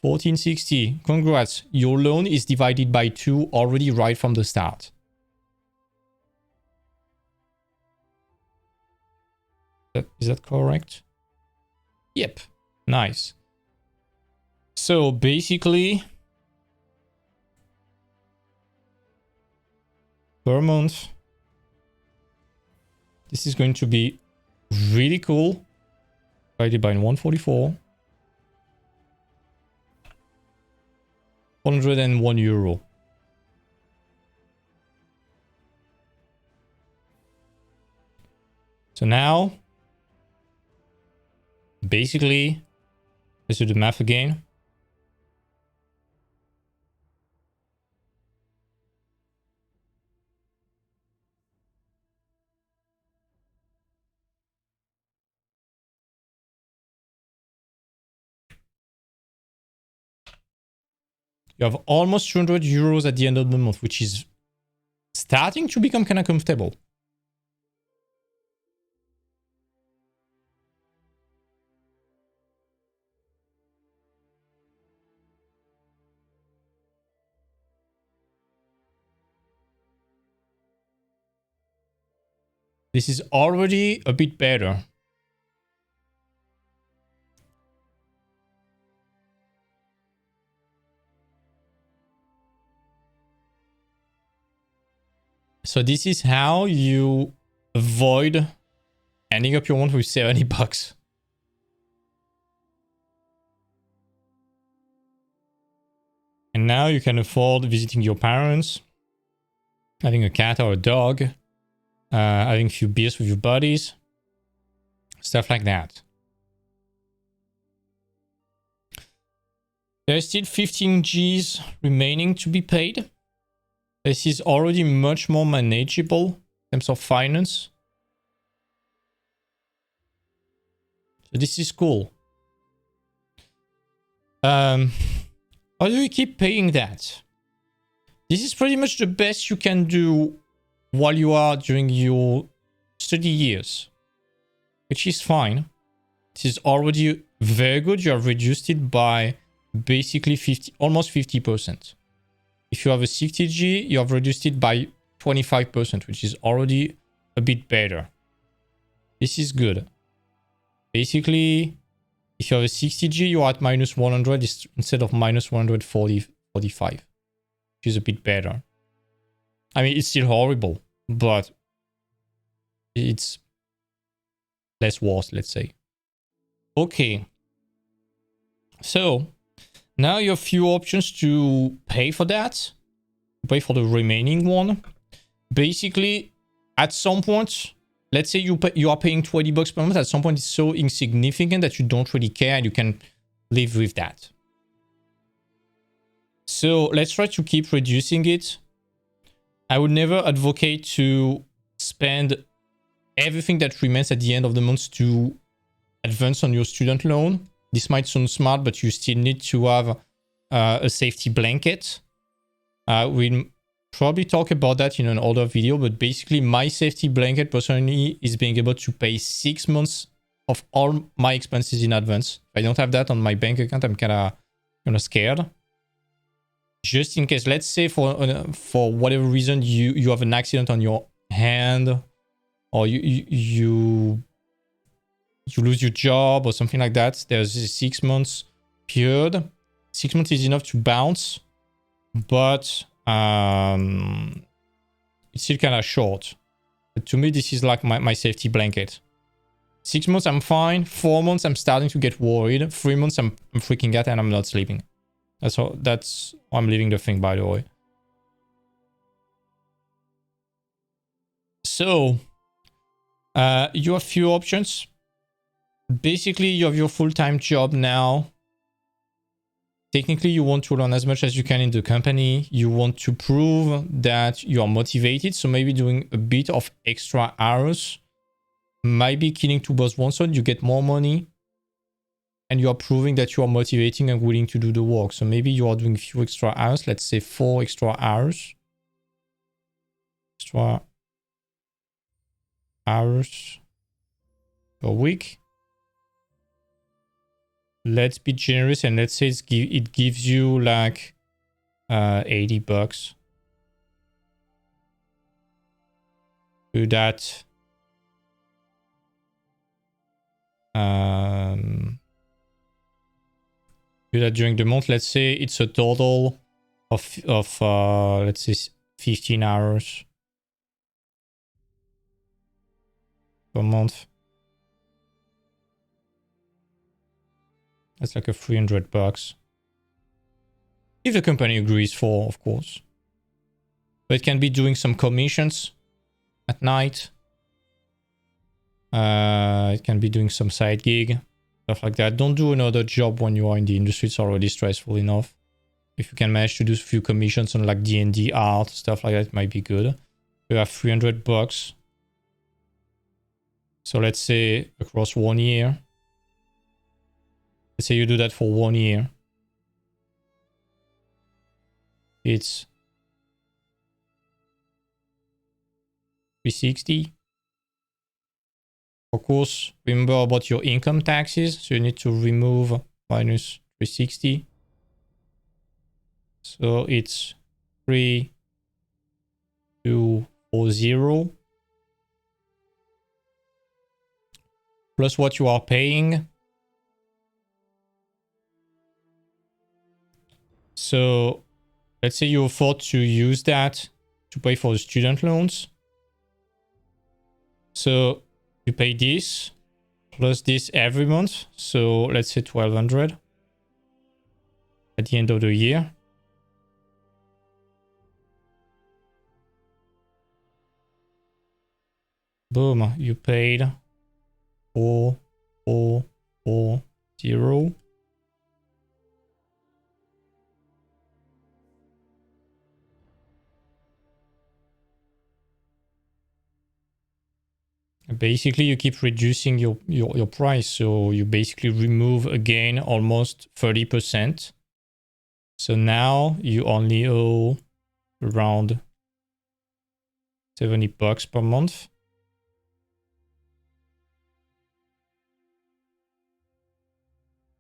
1460. Congrats. Your loan is divided by 2 already right from the start. Is that correct? Yep. Nice. So basically, per month, this is going to be really cool. Divided by 144. 101 euro. So now, basically, let's do the math again. You have almost 200 euros at the end of the month, which is starting to become kind of comfortable. This is already a bit better. So this is how you avoid ending up your month with 70 bucks. And now you can afford visiting your parents, having a cat or a dog, having a few beers with your buddies, stuff like that. There's still 15 Gs remaining to be paid. This is already much more manageable in terms of finance. So this is cool. How do you keep paying that? This is pretty much the best you can do while you are during your study years, which is fine. This is already very good. You have reduced it by basically almost 50%. If you have a 60G, you have reduced it by 25%, which is already a bit better. This is good. Basically, if you have a 60G, you're at minus 100 instead of minus 145, which is a bit better. I mean, it's still horrible, but it's less worse, let's say. Okay. So now you have few options to pay for that. Pay for the remaining one. Basically, at some point, let's say you are paying $20 per month. At some point, it's so insignificant that you don't really care and you can live with that. So let's try to keep reducing it. I would never advocate to spend everything that remains at the end of the month to advance on your student loan. This might sound smart, but you still need to have a safety blanket. We'll probably talk about that in another video, but basically my safety blanket personally is being able to pay 6 months of all my expenses in advance. If I don't have that on my bank account, I'm kind of scared. Just in case, let's say for whatever reason you have an accident on your hand, or you lose your job or something like that. There's a 6 months period. 6 months is enough to bounce, but it's still kind of short. But to me, this is like my safety blanket. 6 months, I'm fine. 4 months, I'm starting to get worried. 3 months, I'm freaking out and I'm not sleeping. That's how I'm leaving the thing, by the way. So you have few options. Basically, you have your full-time job now. Technically, you want to learn as much as you can in the company. You want to prove that you are motivated. So maybe doing a bit of extra hours might be killing two birds with one stone. You get more money and you are proving that you are motivating and willing to do the work. So maybe you are doing a few extra hours. Let's say 4 extra hours. Extra hours a week. Let's be generous and let's say it gives you like $80. Do that. Do that during the month. Let's say it's a total of let's say 15 hours per month. That's like a $300. If the company agrees for, of course. But it can be doing some commissions at night. It can be doing some side gig, stuff like that. Don't do another job when you are in the industry. It's already stressful enough. If you can manage to do a few commissions on like D&D art, stuff like that, it might be good. You have $300. So let's say across 1 year. Let's say you do that for 1 year. It's $360. Of course, remember about your income taxes. So you need to remove minus $360. So it's 3240 plus what you are paying. So let's say you afford to use that to pay for the student loans. So you pay this plus this every month. So let's say $1,200 at the end of the year. Boom, you paid 4440. Basically, you keep reducing your price. So you basically remove again almost 30%. So now you only owe around $70 per month.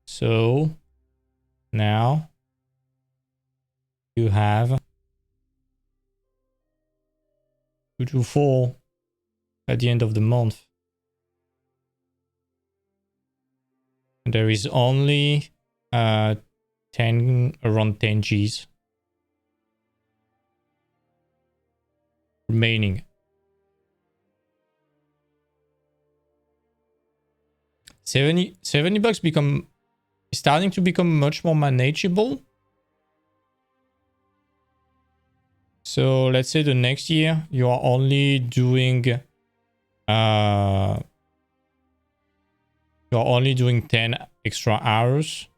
So now you have 224 at the end of the month. And there is only around 10 Gs remaining. $70 starting to become much more manageable. So let's say the next year you are only doing 10 extra hours.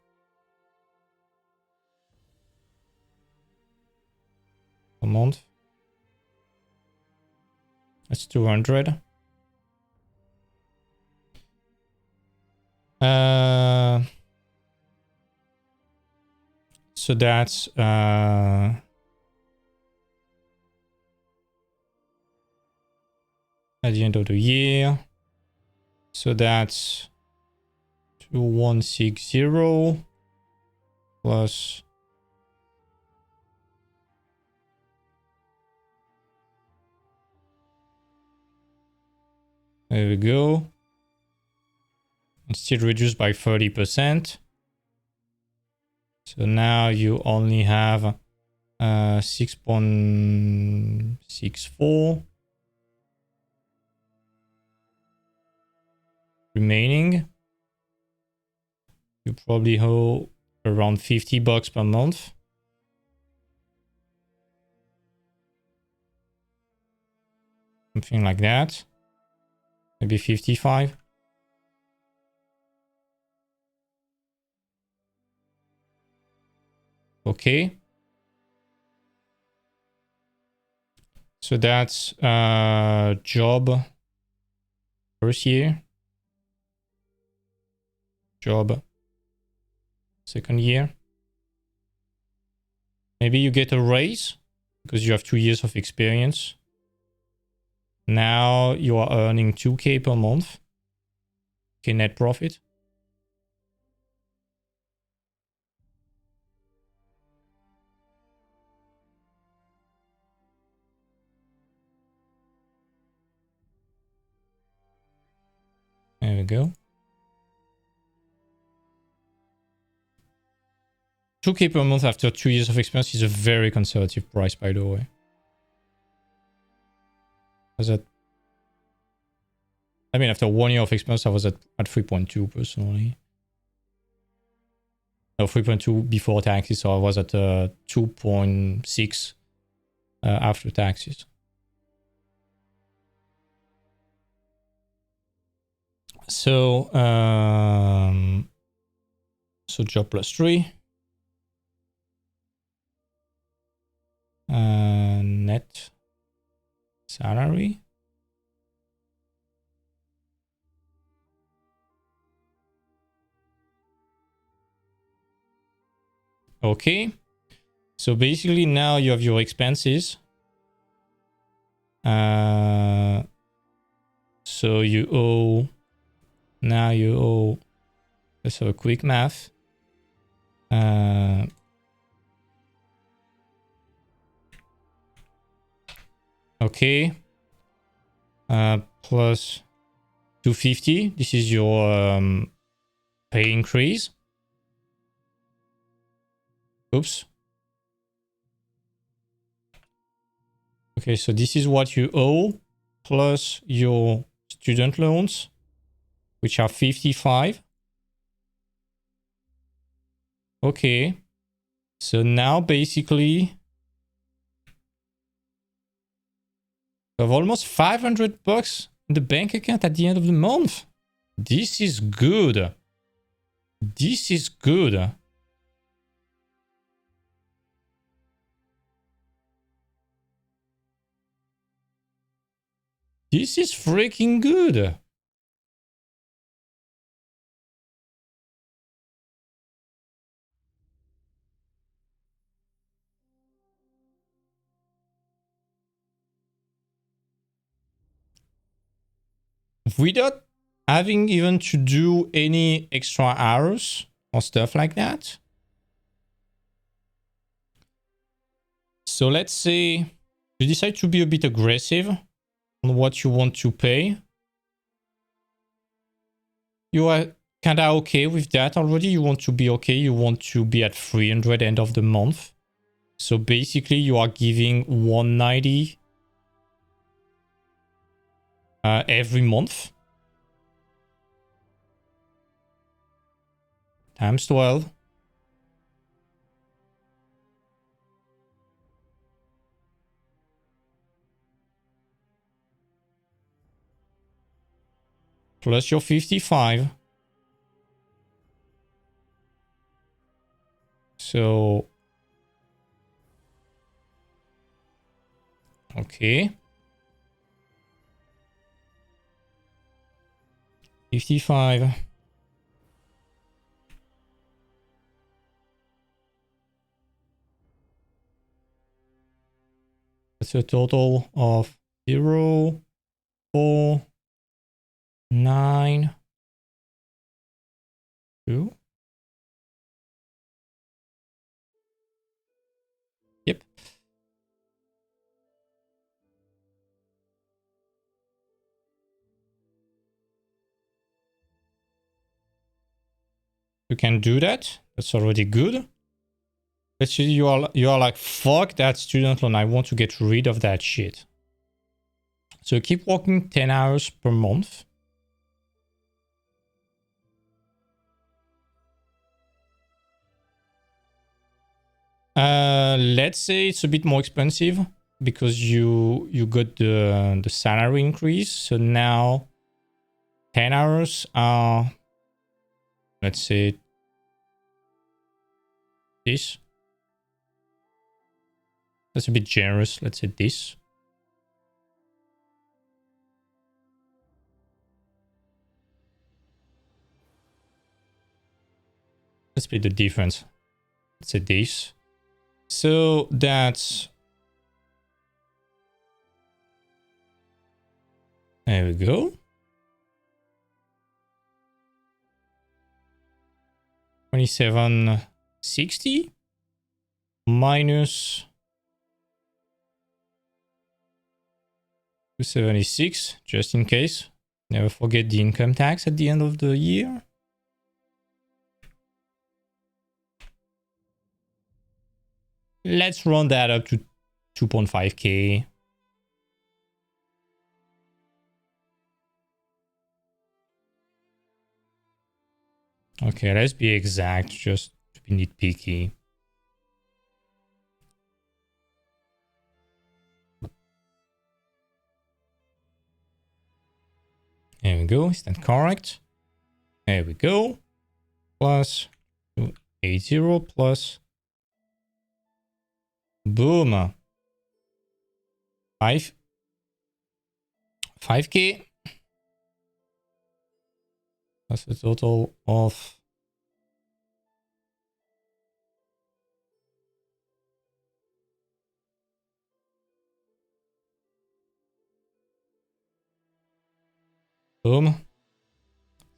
A month. That's 200. So that's at the end of the year. So that's 2160 plus there we go. It's still reduced by 30%. So now you only have 6.64 remaining. You probably owe around $50 per month. Something like that. Maybe 55. Okay. So that's job first year. Job second year. Maybe you get a raise because you have 2 years of experience. Now you are earning 2K per month. Okay, net profit. There we go. 2K per month after 2 years of experience is a very conservative price, by the way. Was that? I mean, after 1 year of experience, I was at 3.2 personally. No, 3.2 before taxes, so I was at 2.6 after taxes. So, job plus 3. Net salary. Okay. So basically now you have your expenses. So you owe, let's have a quick math. Okay. Plus 250. This is your pay increase. Oops. Okay, so this is what you owe plus your student loans, which are 55. Okay. So now basically you have almost $500 in the bank account at the end of the month. This is good. This is good. This is freaking good. Without having even to do any extra hours or stuff like that. So let's say you decide to be a bit aggressive on what you want to pay. You are kind of okay with that already. You want to be okay. You want to be at 300 end of the month. So basically you are giving 190 every month. Times 12. Plus your 55. So, okay. 55. That's a total of 0, 4, 9, 2. Yep. You can do that. That's already good. Let's say you are like, fuck that student loan. I want to get rid of that shit. So keep working 10 hours per month. Let's say it's a bit more expensive because you got the salary increase. So now 10 hours are, let's say this. That's a bit generous. Let's say this. Let's split the difference. Let's say this. So that's, there we go. 2760 minus 276, just in case. Never forget the income tax at the end of the year. Let's round that up to 2.5k. Okay, let's be exact, just to be nitpicky. There we go. Is that correct? There we go. Plus 280 plus. Boom. 5k. That's a total of boom.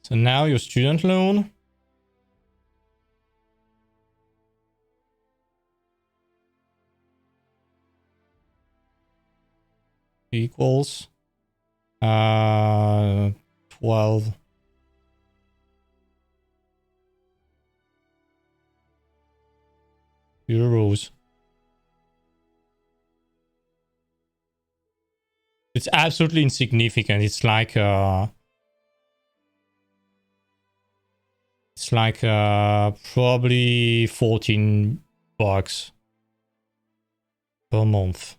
So now your student loan equals 12 euros. It's absolutely insignificant. It's like probably 14 bucks per month.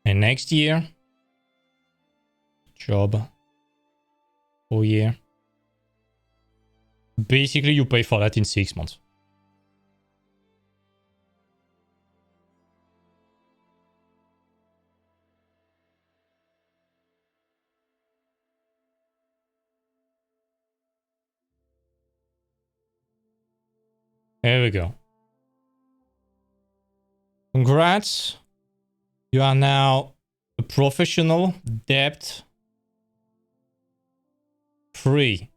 And next year, job, whole year. Basically, you pay for that in 6 months. There we go. Congrats. You are now a professional debt free.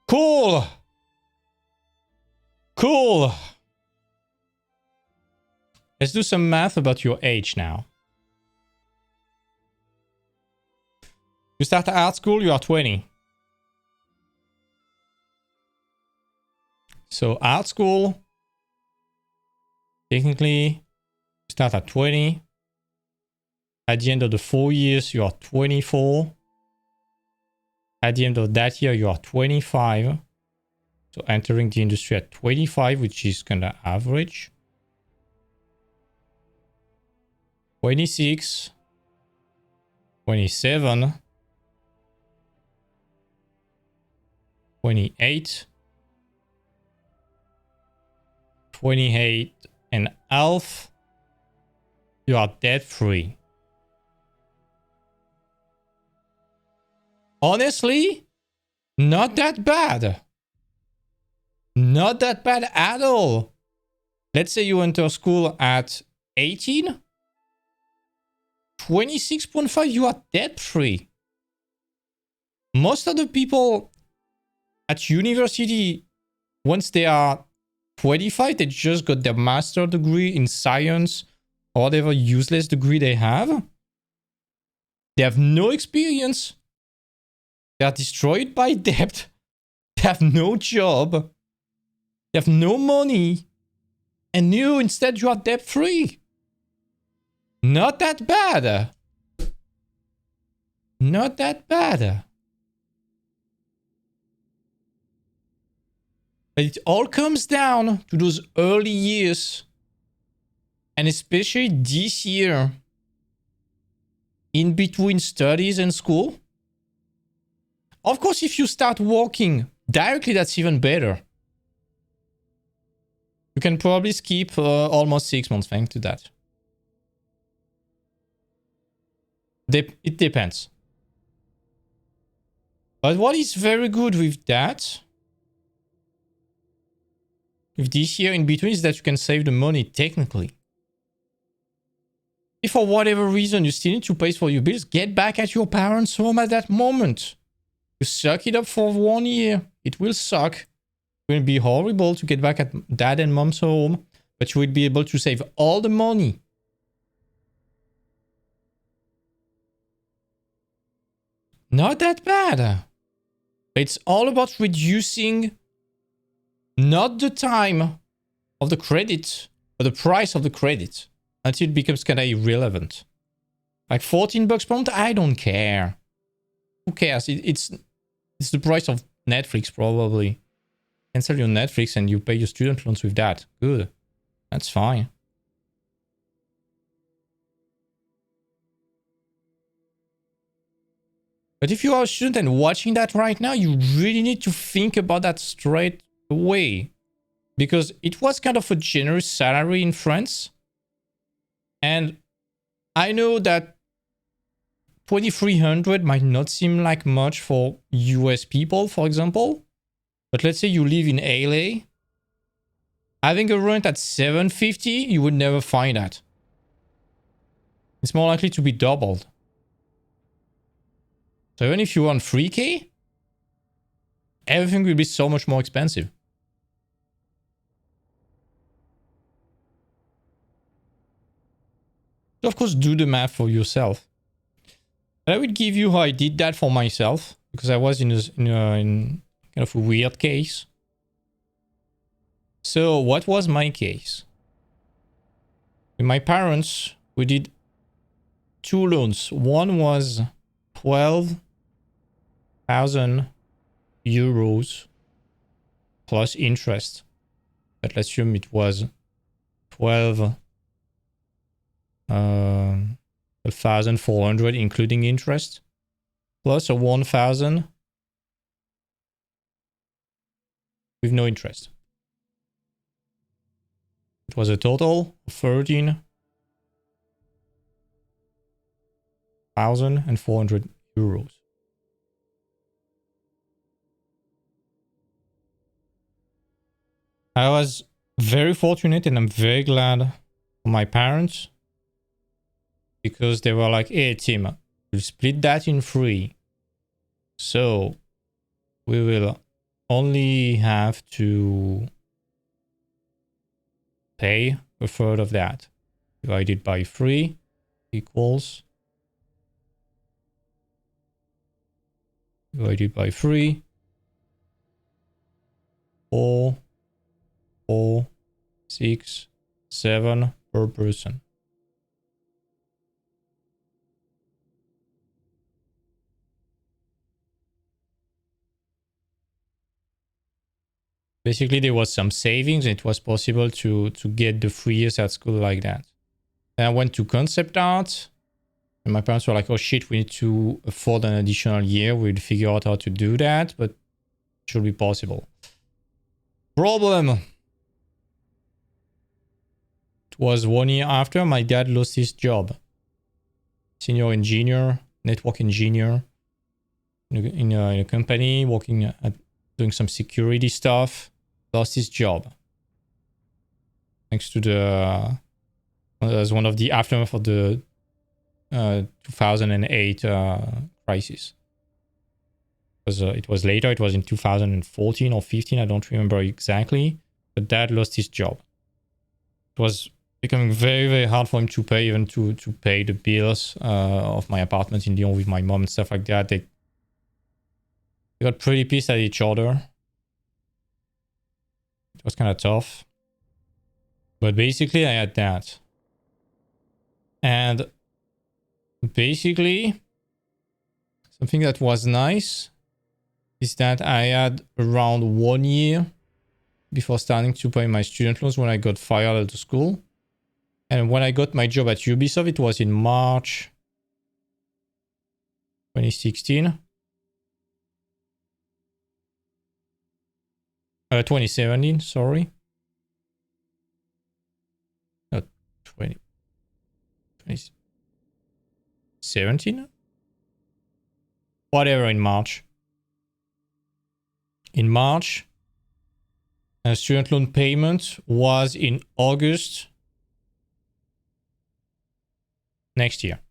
Cool. Cool. Let's do some math about your age now. You start art school, you are 20. So art school, technically, you start at 20. At the end of the 4 years, you are 24. At the end of that year, you are 25. So entering the industry at 25, which is kind of average. 26. 27. 28. 28 and half. You are debt free. Honestly, not that bad. Not that bad at all. Let's say you enter school at 18. 26.5, you are debt free. Most of the people at university, once they are 25, they just got their master's degree in science or whatever useless degree they have. They have no experience. They are destroyed by debt. They have no job. They have no money. And you, instead, you are debt free. Not that bad. Not that bad. But it all comes down to those early years. And especially this year, in between studies and school. Of course, if you start working directly, that's even better. You can probably skip almost 6 months thanks to that. It depends. But what is very good with that, with this year in between, is that you can save the money technically. If for whatever reason you still need to pay for your bills, get back at your parents' home at that moment. You suck it up for 1 year. It will suck. It will be horrible to get back at dad and mom's home, but you will be able to save all the money. Not that bad. It's all about reducing not the time of the credit, but the price of the credit until it becomes kind of irrelevant. Like $14 per month, I don't care. Who cares? It's the price of Netflix, probably. Cancel your Netflix and you pay your student loans with that. Good. That's fine. But if you are a student and watching that right now, you really need to think about that straight away. Because it was kind of a generous salary in France. And I know that 2,300 might not seem like much for US people, for example. But let's say you live in LA. Having a rent at 750, you would never find that. It's more likely to be doubled. So even if you want 3K, everything will be so much more expensive. So of course, do the math for yourself. But I will give you how I did that for myself, because I was in kind of a weird case. So what was my case? With my parents, we did 2 loans. One was 12,000 euros plus interest. But let's assume it was 12,400 including interest, plus a 1,000 with no interest. It was a total of 13,400 euros. I was very fortunate and I'm very glad for my parents, because they were like, hey Tim, we'll split that in 3. So we will only have to pay a third of that. Divided by 3 equals, divided by 3, 4, 4, 6, 7 per person. Basically, there was some savings and it was possible to get the 3 years at school like that. And I went to concept art and my parents were like, oh shit, we need to afford an additional year. We'll figure out how to do that, but it should be possible. Problem. It was 1 year after my dad lost his job. Senior engineer, network engineer in a company, working at doing some security stuff. Lost his job. Thanks to the as one of the aftermath of the 2008 crisis. It was later. It was in 2014 or 15. I don't remember exactly. But dad lost his job. It was becoming very, very hard for him to pay, even to pay the bills of my apartment in Lyon with my mom and stuff like that. They got pretty pissed at each other. It was kind of tough. But basically, I had that. And basically, something that was nice is that I had around 1 year before starting to pay my student loans when I got fired at the school. And when I got my job at Ubisoft, it was in March 2016. 2017, sorry. Not 2017? Whatever, in March. In March, and student loan payment was in August next year.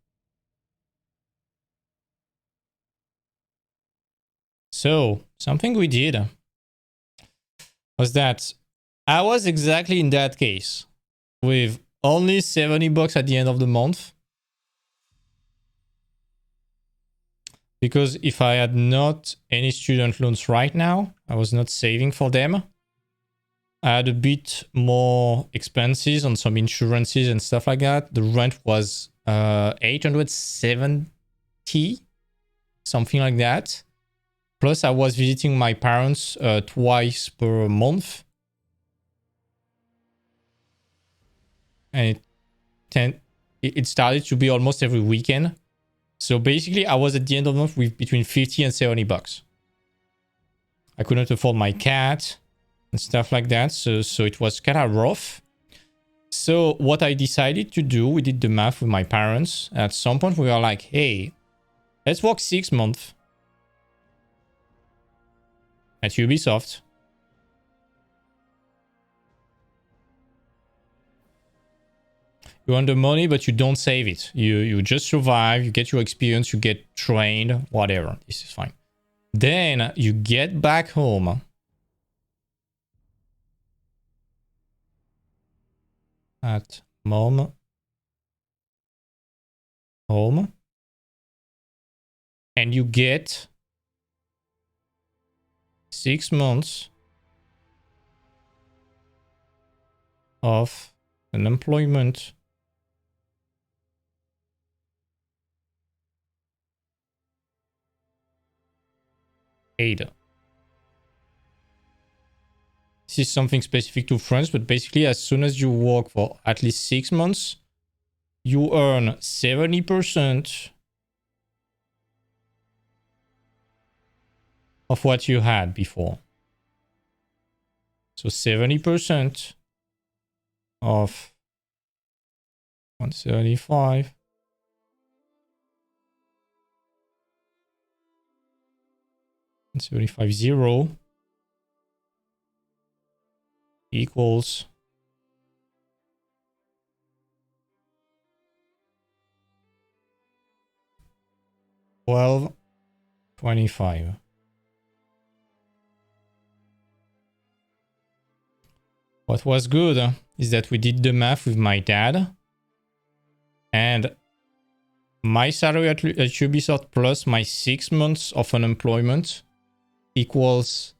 So something we did was that I was exactly in that case with only 70 bucks at the end of the month. Because if I had not any student loans right now, I was not saving for them. I had a bit more expenses on some insurances and stuff like that. The rent was 870, something like that. Plus, I was visiting my parents twice per month. And it started to be almost every weekend. So basically, I was at the end of the month with between 50 and 70 bucks. I couldn't afford my cat and stuff like that. So it was kind of rough. So what I decided to do, we did the math with my parents. At some point, we were like, hey, let's work 6 months at Ubisoft. You earn the money, but you don't save it. You just survive, you get your experience, you get trained, whatever. This is fine. Then you get back home. At mom home. And you get 6 months of unemployment aid. this is something specific to France, but basically as soon as you work for at least 6 months, you earn 70% of what you had before. So 70% of 175 0 equals 1225. What was good is that we did the math with my dad, and my salary at Ubisoft plus my 6 months of unemployment equals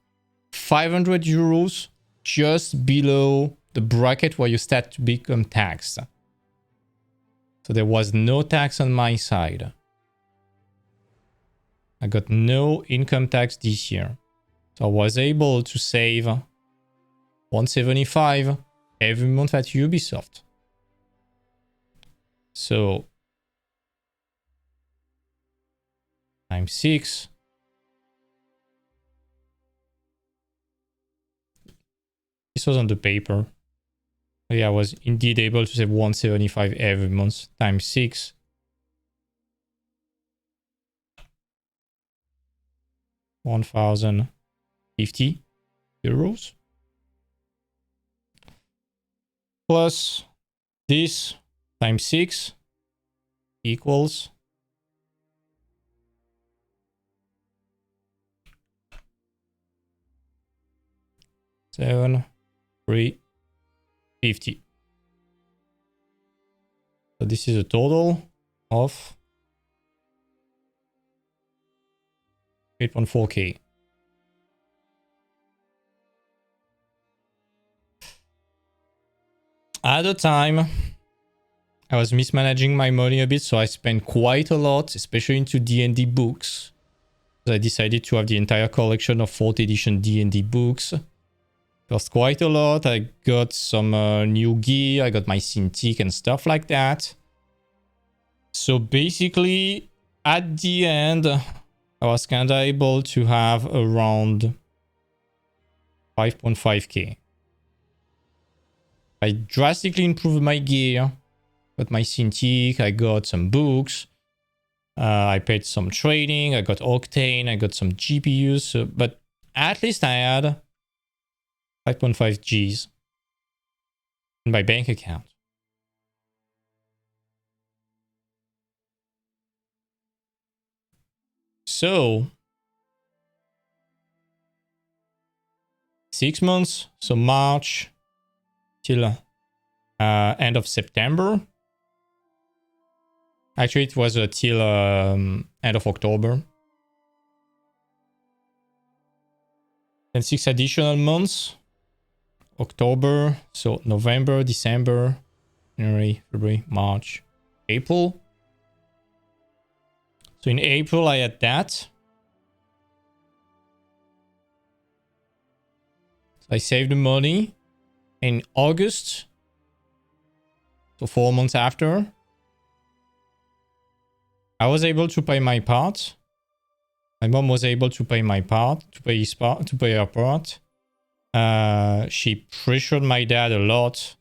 500 euros, just below the bracket where you start to become taxed. So there was no tax on my side. I got no income tax this year. So I was able to save 175 every month at Ubisoft. So times 6. This was on the paper. Yeah, I was indeed able to save 175 every month times 6. €1,050 plus this times 6 equals 7,350. So this is a total of 8.4k. At the time, I was mismanaging my money a bit, so I spent quite a lot, especially into D&D books. I decided to have the entire collection of 4th edition D&D books. Cost quite a lot. I got some new gear, I got my Cintiq and stuff like that. So basically, at the end, I was kind of able to have around 5.5k. I drastically improved my gear. Got my Cintiq, I got some books. I paid some training, I got Octane, I got some GPUs. But at least I had 5.5 Gs in my bank account. So 6 months, so March till end of September. Actually, it was till end of October. Then 6 additional months. October, so November, December, January, February, March, April. So in April, I had that. So I saved the money. In August, so 4 months after, I was able to pay my part. My mom was able to pay my part, to pay her part. She pressured my dad a lot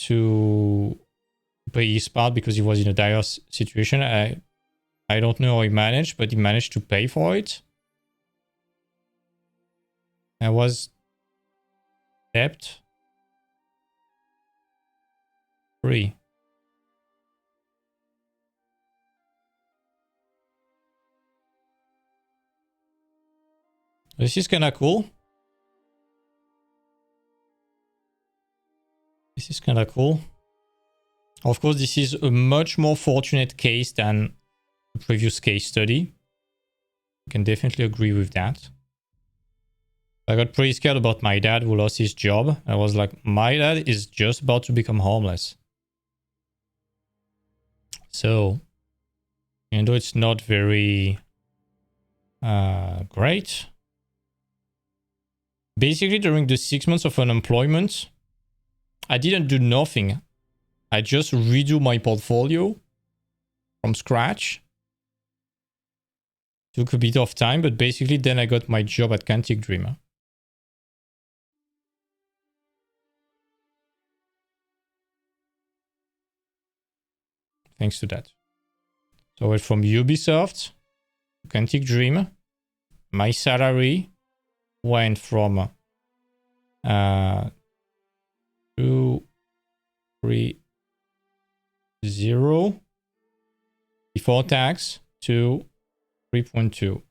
to pay his part because he was in a dire situation. I don't know how he managed, but he managed to pay for it. I was debt free. This is kind of cool. This is kind of cool. Of course, this is a much more fortunate case than the previous case study. I can definitely agree with that. I got pretty scared about my dad who lost his job. I was like, my dad is just about to become homeless. So, even though it's not very great, Basically, during the 6 months of unemployment, I didn't do nothing. I just redo my portfolio from scratch. Took a bit of time, but basically then I got my job at Quantic Dream. Thanks to that. So I went from Ubisoft to Quantic Dream. My salary went from 230 before tax to 3.2.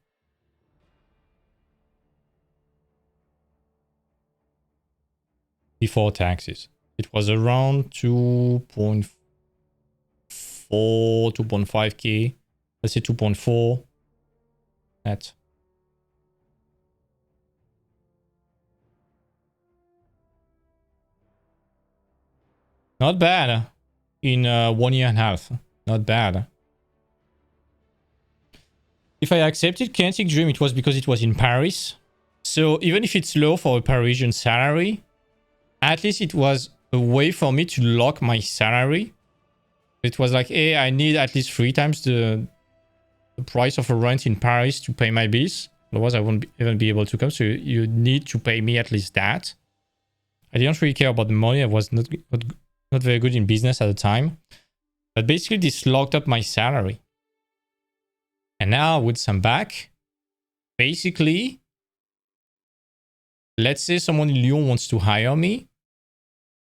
Before taxes. It was around 2.4, 2.5k. Let's say 2.4. Net. Not bad in 1 year and a half. Not bad. If I accepted Quantic Dream, it was because it was in Paris. So even if it's low for a Parisian salary, at least it was a way for me to lock my salary. It was like, hey, I need at least 3 times the price of a rent in Paris to pay my bills. Otherwise, I won't even be able to come. So you need to pay me at least that. I didn't really care about the money. I was not very good in business at the time. But basically, this locked up my salary. And now with some back, basically, let's say someone in Lyon wants to hire me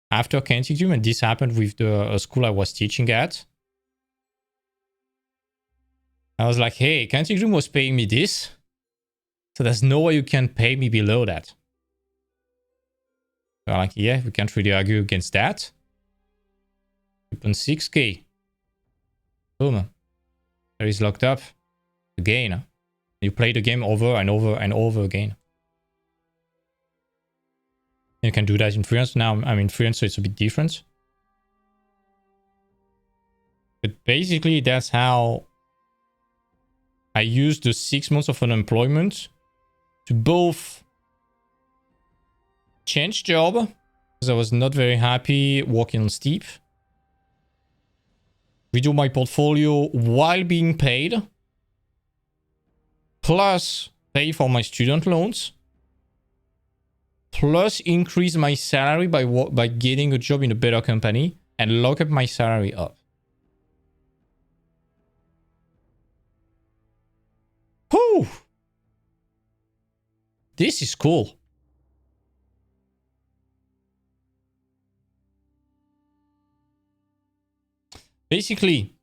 after Quantic Dream, and this happened with the school I was teaching at. I was like, hey, Quantic Dream was paying me this, so there's no way you can pay me below that. So I'm like, yeah, we can't really argue against that. 2.6k. Boom. There is locked up. Again. You play the game over and over and over again. You can do that in freelance. Now I'm in freelance, so it's a bit different. But basically, that's how I used the 6 months of unemployment to both change job, because I was not very happy working on Steep. Redo my portfolio while being paid. Plus pay for my student loans. Plus increase my salary by getting a job in a better company and lock up my salary up. Whew! This is cool. Basically,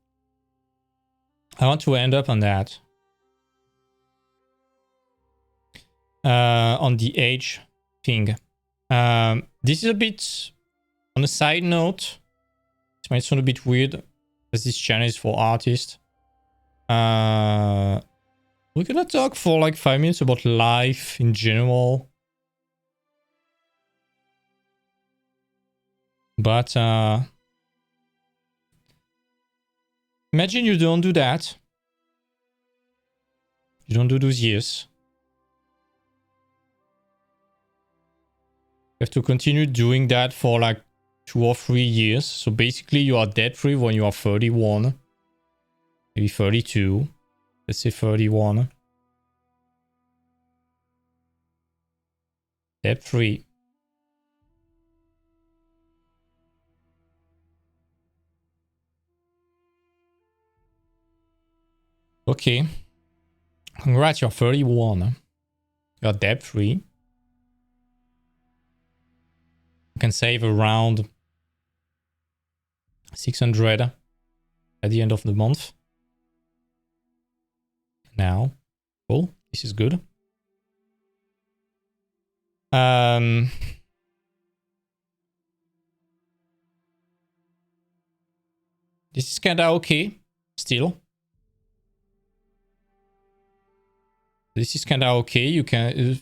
I want to end up on that. On the age thing. This is a bit on a side note. It might sound a bit weird as this channel is for artists. We're gonna talk for like 5 minutes about life in general. But imagine you don't do that. You don't do those years. You have to continue doing that for like 2 or 3 years. So basically you are debt free when you are 31. Maybe 32. Let's say 31. Debt free. Okay. Congrats, you're 31. You're debt free. You can save around 600 at the end of the month. Now, cool. This is good. This is kind of okay still. This is kind of okay. You can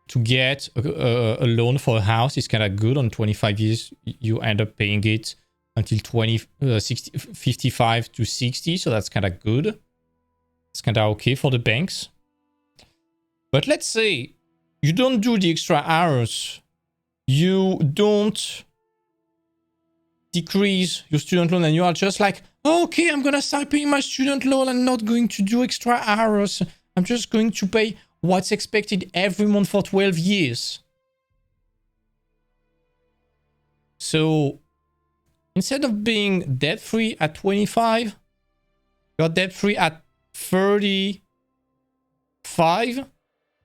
to get a loan for a house is kind of good. On 25 years, you end up paying it until 55 to 60. So that's kind of good. It's kind of okay for the banks. But let's say you don't do the extra hours. You don't decrease your student loan, and you are just like, okay, I'm gonna start paying my student loan. I'm not going to do extra hours. I'm just going to pay what's expected every month for 12 years. So instead of being debt-free at 25, you're debt-free at 35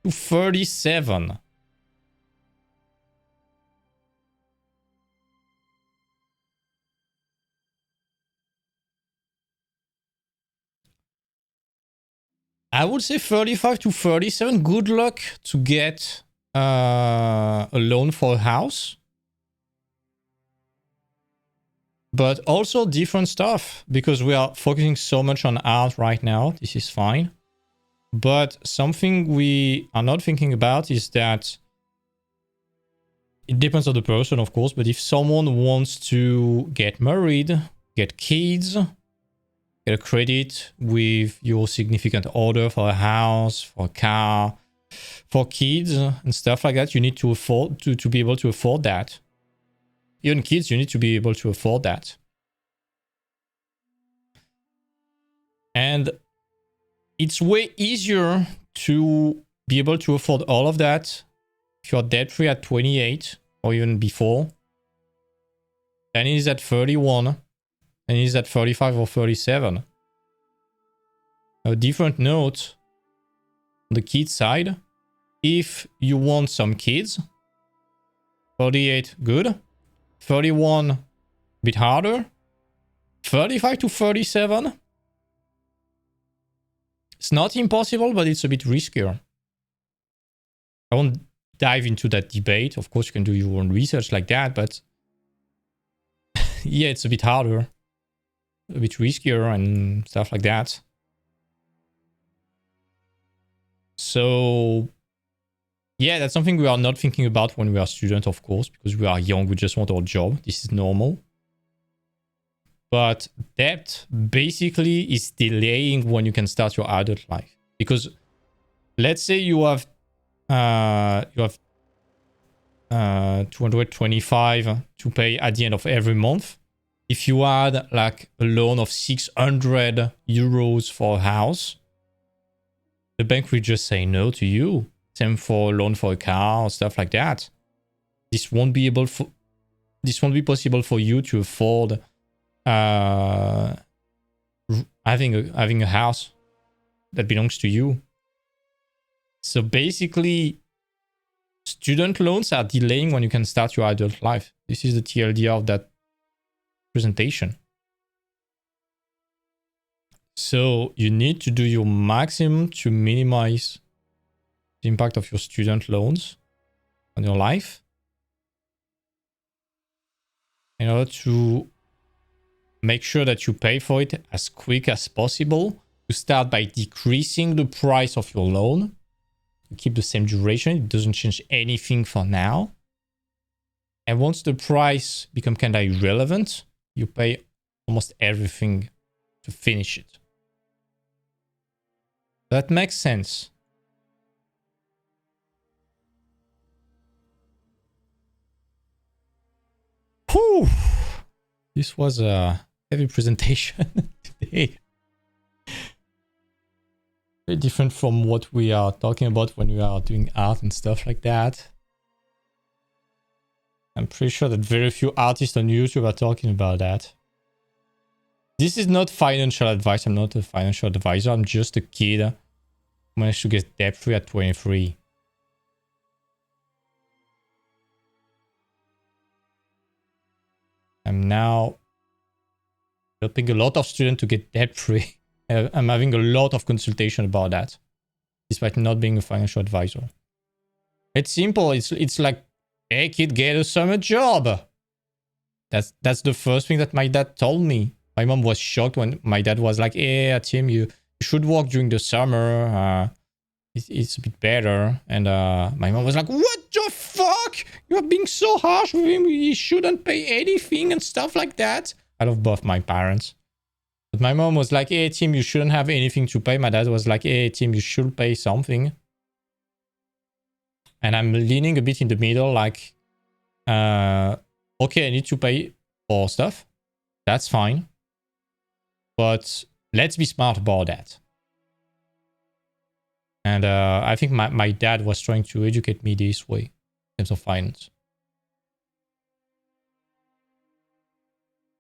to 37. I would say 35 to 37. Good luck to get a loan for a house. But also different stuff, because we are focusing so much on art right now. This is fine. But something we are not thinking about is that it depends on the person, of course. But if someone wants to get married, get kids, get a credit with your significant other for a house, for a car, for kids and stuff like that, you need to afford to be able to afford that. Even kids, you need to be able to afford that. And it's way easier to be able to afford all of that if you're debt-free at 28 or even before than it is at 31 and it is at 35 or 37. A different note on the kids side. If you want some kids, 38, good. 31, a bit harder. 35 to 37. It's not impossible, but it's a bit riskier. I won't dive into that debate. Of course, you can do your own research like that, but yeah, it's a bit harder, a bit riskier and stuff like that. So yeah, that's something we are not thinking about when we are students, of course, because we are young. We just want our job. This is normal. But debt basically is delaying when you can start your adult life. Because let's say you have 225 to pay at the end of every month. If you had like a loan of 600 euros for a house, the bank will just say no to you. Same for a loan for a car or stuff like that. This won't be possible for you to afford having a house that belongs to you. So basically, student loans are delaying when you can start your adult life. This is the TLDR of that presentation. So you need to do your maximum to minimize the impact of your student loans on your life in order to make sure that you pay for it as quick as possible. You start by decreasing the price of your loan. You keep the same duration. It doesn't change anything for now. And once the price becomes kind of irrelevant, you pay almost everything to finish it. That makes sense. Whew. This was a heavy presentation today. Very different from what we are talking about when we are doing art and stuff like that. I'm pretty sure that very few artists on YouTube are talking about that. This is not financial advice. I'm not a financial advisor. I'm just a kid who managed to get debt-free at 23. I'm now helping a lot of students to get debt-free. I'm having a lot of consultation about that, despite not being a financial advisor. It's simple. It's like, hey kid, get a summer job. That's the first thing that my dad told me. My mom was shocked when my dad was like, hey Tim, you should work during the summer. It's a bit better. And my mom was like, what the fuck? You're being so harsh with him. He shouldn't pay anything and stuff like that. I love both my parents. But my mom was like, hey, Tim, you shouldn't have anything to pay. My dad was like, hey, Tim, you should pay something. And I'm leaning a bit in the middle, like, okay, I need to pay for stuff. That's fine. But let's be smart about that. And I think my dad was trying to educate me this way in terms of finance.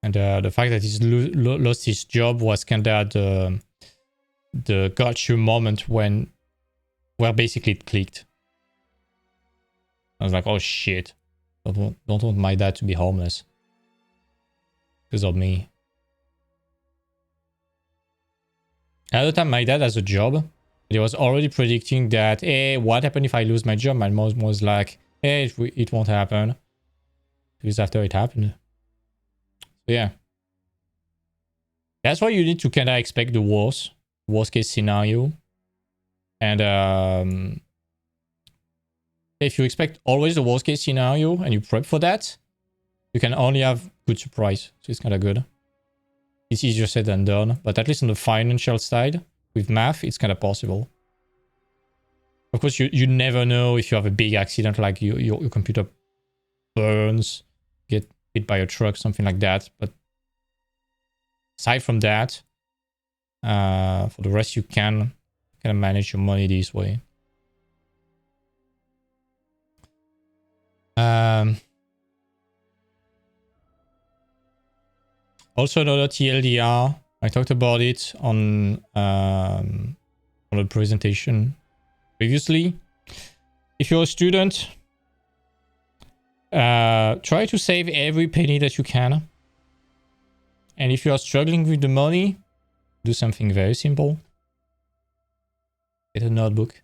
And the fact that he's lost his job was kind of the gotcha moment where basically it clicked. I was like, oh shit. Don't want my dad to be homeless. Because of me. At the time, my dad has a job. He was already predicting that, hey, what happened if I lose my job? My mom was like, hey, it won't happen. Because after it happened. So yeah. That's why you need to kind of expect the worst case scenario. And if you expect always the worst case scenario and you prep for that, you can only have good surprise. So it's kind of good. It's easier said than done. But at least on the financial side, with math, it's kind of possible. Of course, you never know if you have a big accident, like your computer burns, get hit by a truck, something like that. But aside from that, for the rest, you can kind of manage your money this way. Also, another TLDR. I talked about it on the presentation previously. If you're a student, try to save every penny that you can. And if you are struggling with the money, do something very simple. Get a notebook.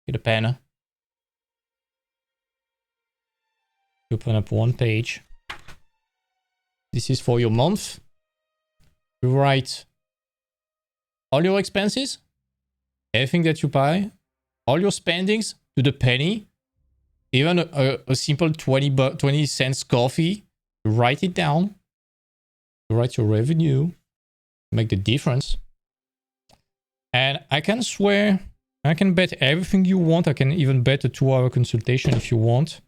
Get a pen. Open up one page. This is for your month. You write all your expenses, everything that you buy, all your spendings to the penny, even a simple 20 cents coffee. You write it down. You write your revenue, make the difference. And I can swear, I can bet everything you want. I can even bet a 2-hour consultation if you want.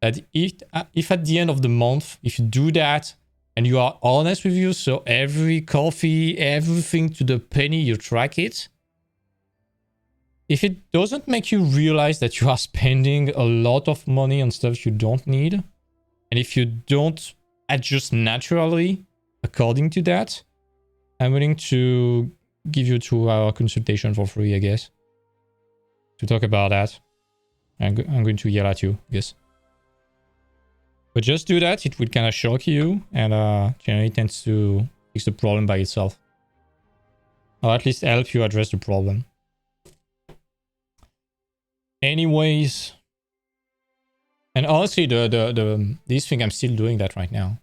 That if at the end of the month, if you do that, and you are honest with you, so every coffee, everything to the penny, you track it. If it doesn't make you realize that you are spending a lot of money on stuff you don't need, and if you don't adjust naturally according to that, I'm willing to give you a 2-hour consultation for free, I guess. To talk about that. I'm going to yell at you, I guess. But just do that, it will kind of shock you, and generally tends to fix the problem by itself. Or at least help you address the problem. Anyways, and honestly, this thing, I'm still doing that right now.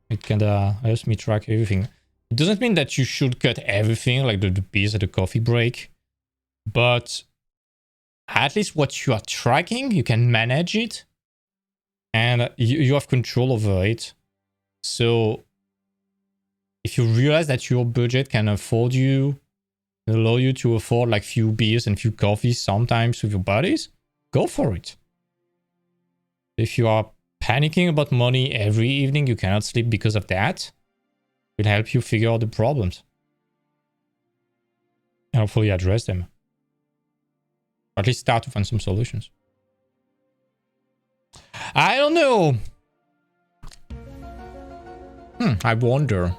It kind of helps me track everything. It doesn't mean that you should cut everything, like the beers at the coffee break, but at least what you are tracking, you can manage it, and you have control over it. So if you realize that your budget can afford you, allow you to afford like few beers and few coffees sometimes with your buddies, go for it. If you are panicking about money every evening, you cannot sleep because of that, it will help you figure out the problems and hopefully address them. Or at least start to find some solutions. I don't know. I wonder.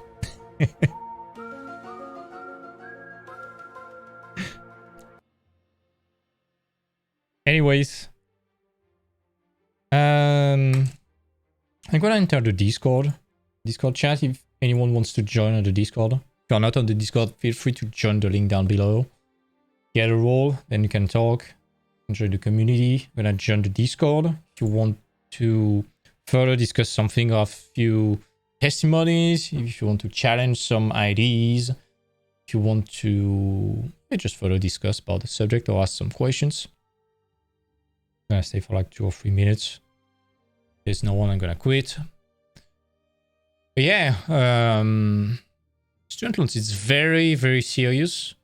Anyways. I'm gonna enter the Discord chat if anyone wants to join on the Discord. If you're not on the Discord, feel free to join the link down below. Get a role, then you can talk, enjoy the community. I'm gonna join the Discord. If you want to further discuss something of few testimonies, if you want to challenge some ideas, if you want to just further discuss about the subject or ask some questions. I'm gonna stay for like 2 or 3 minutes. If there's no one, I'm gonna quit. But yeah, student loans is very, very serious.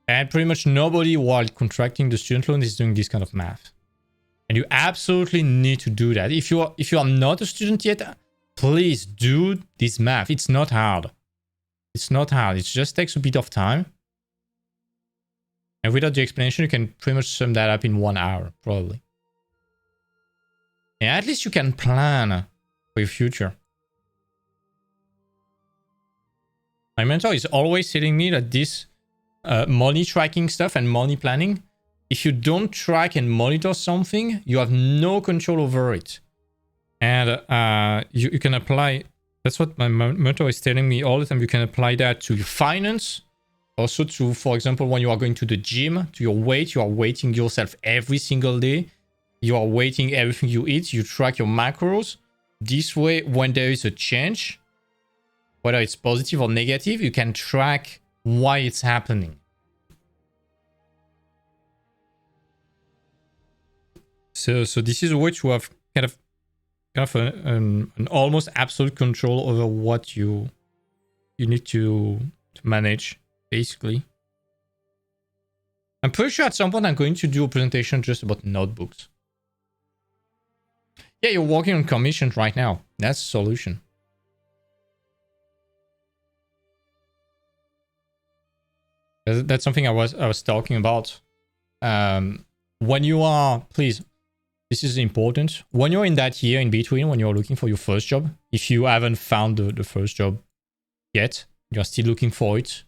And pretty much nobody while contracting the student loan is doing this kind of math. And you absolutely need to do that. If you are not a student yet, please do this math. It's not hard. It's not hard. It just takes a bit of time. And without the explanation, you can pretty much sum that up in 1 hour, probably. And at least you can plan for your future. My mentor is always telling me that this money tracking stuff and money planning, if you don't track and monitor something, you have no control over it. And you can apply, that's what my mentor is telling me all the time, you can apply that to your finance, also to, for example, when you are going to the gym, to your weight, you are weighting yourself every single day. You are weighting everything you eat, you track your macros. This way, when there is a change, whether it's positive or negative, you can track why it's happening. So this is a way to have kind of an almost absolute control over what you need to manage, basically. I'm pretty sure at some point I'm going to do a presentation just about notebooks. Yeah, you're working on commissions right now. That's the solution. That's something I was talking about. When you are, please, this is important. When you're in that year in between, when you're looking for your first job, if you haven't found the first job yet, you're still looking for it.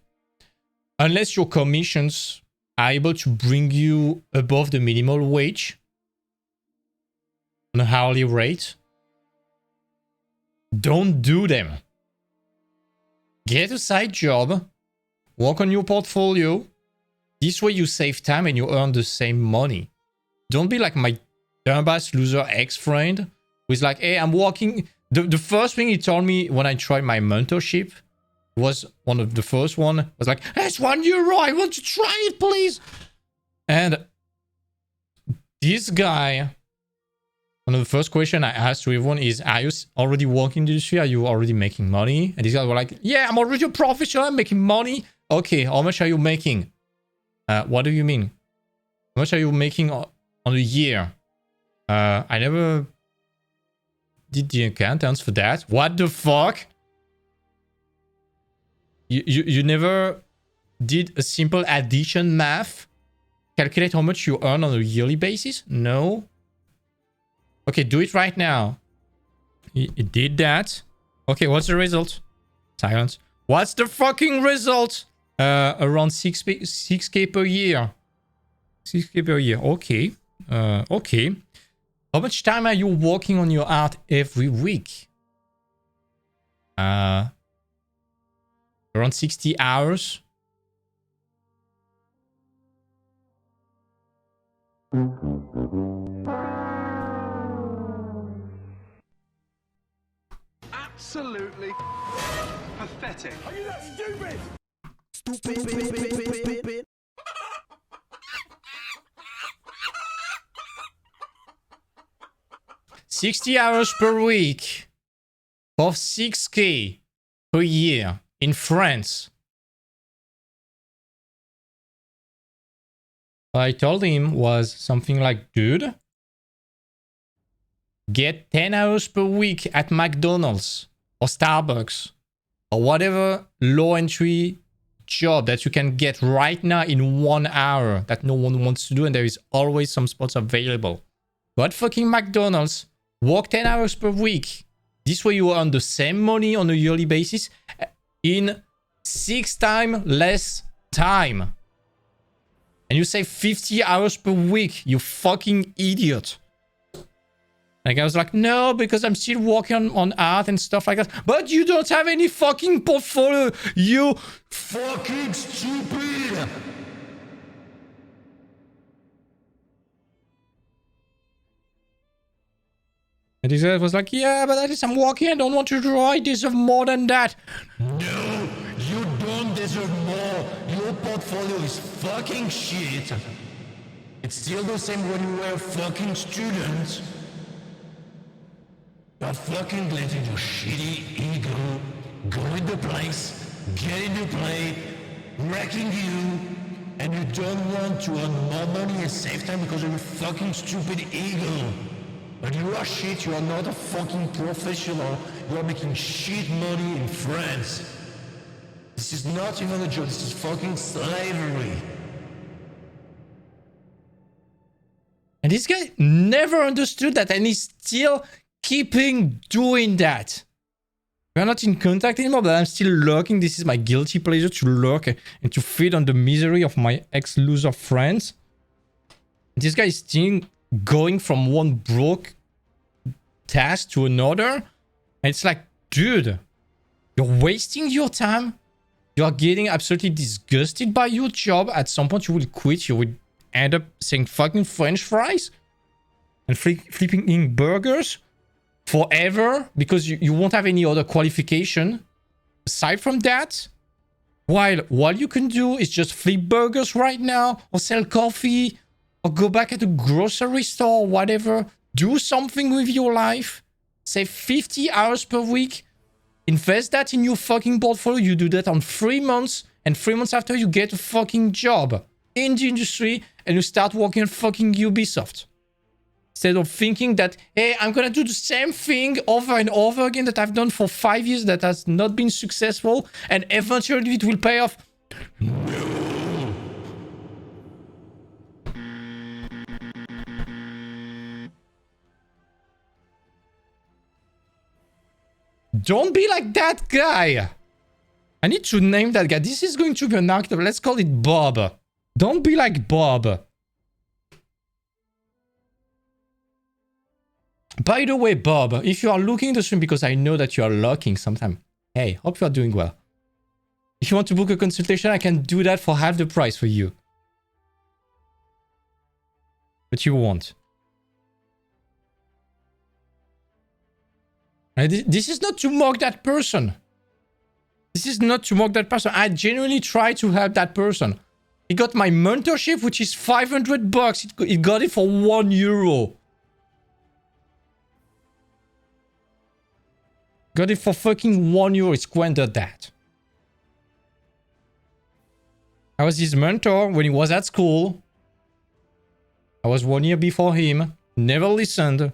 Unless your commissions are able to bring you above the minimum wage on an hourly rate, don't do them. Get a side job. Work on your portfolio. This way you save time and you earn the same money. Don't be like my dumbass loser ex-friend who is like, hey, I'm working. The first thing he told me when I tried my mentorship was one of the first one. Was like, it's €1. I want to try it, please. And this guy, one of the first questions I asked to everyone is, are you already working in the industry? Are you already making money? And these guys were like, yeah, I'm already a professional. I'm making money. Okay, how much are you making? What do you mean? How much are you making on a year? I never did the accountants for that. What the fuck? You never did a simple addition math? Calculate how much you earn on a yearly basis? No. Okay, do it right now. You did that. Okay, what's the result? Silence. What's the fucking result? Around 6K per year. 6K per year. Okay. Okay. How much time are you working on your art every week? Around 60 hours. Absolutely pathetic. Are you that stupid? Stupid. 60 hours per week for 6K per year in France. What I told him was something like, dude, get 10 hours per week at McDonald's or Starbucks or whatever low entry job that you can get right now in 1 hour that no one wants to do, and there is always some spots available. Go at fucking McDonald's, work 10 hours per week. This way you earn the same money on a yearly basis in 6 times less time. And you save 50 hours per week, you fucking idiot. Like, I was like, no, because I'm still working on art and stuff like that. But you don't have any fucking portfolio, you fucking stupid. And this guy was like, yeah, but at least I'm working. I don't want to draw. I deserve more than that. No, you don't deserve more. Your portfolio is fucking shit. It's still the same when you were a fucking student. But fucking letting your shitty ego go in the place, get into play, wrecking you, And you don't want to earn more money and save time because of your fucking stupid ego. But you are shit, you are not a fucking professional. You are making shit money in France. This is not even a job, this is fucking slavery. And this guy never understood that, and he's still keeping doing that. We're not in contact anymore, but I'm still lurking. This is my guilty pleasure, to lurk and to feed on the misery of my ex-loser friends. This guy is still going from one broke task to another. And it's like, dude, you're wasting your time. You are getting absolutely disgusted by your job. At some point, you will quit. You will end up saying fucking French fries and flipping in burgers forever because you won't have any other qualification aside from that. While you can do is just flip burgers right now, or sell coffee, or go back at a grocery store, whatever. Do something with your life. Save 50 hours per week. Invest that in your fucking portfolio. You do that on 3 months, and 3 months after you get a fucking job in the industry and you start working at fucking Ubisoft. Instead of thinking that, hey, I'm gonna do the same thing over and over again that I've done for 5 years that has not been successful, and eventually it will pay off. Don't be like that guy. I need to name that guy. This is going to be an actor. Let's call it Bob. Don't be like Bob. By the way, Bob, if you are looking at the stream, because I know that you are lurking sometime, hey, hope you are doing well. If you want to book a consultation, I can do that for half the price for you. But you won't. This is not to mock that person. This is not to mock that person. I genuinely try to help that person. He got my mentorship, which is $500. He got it for €1. Got it for fucking €1. He squandered that. I was his mentor when he was at school. I was 1 year before him. Never listened.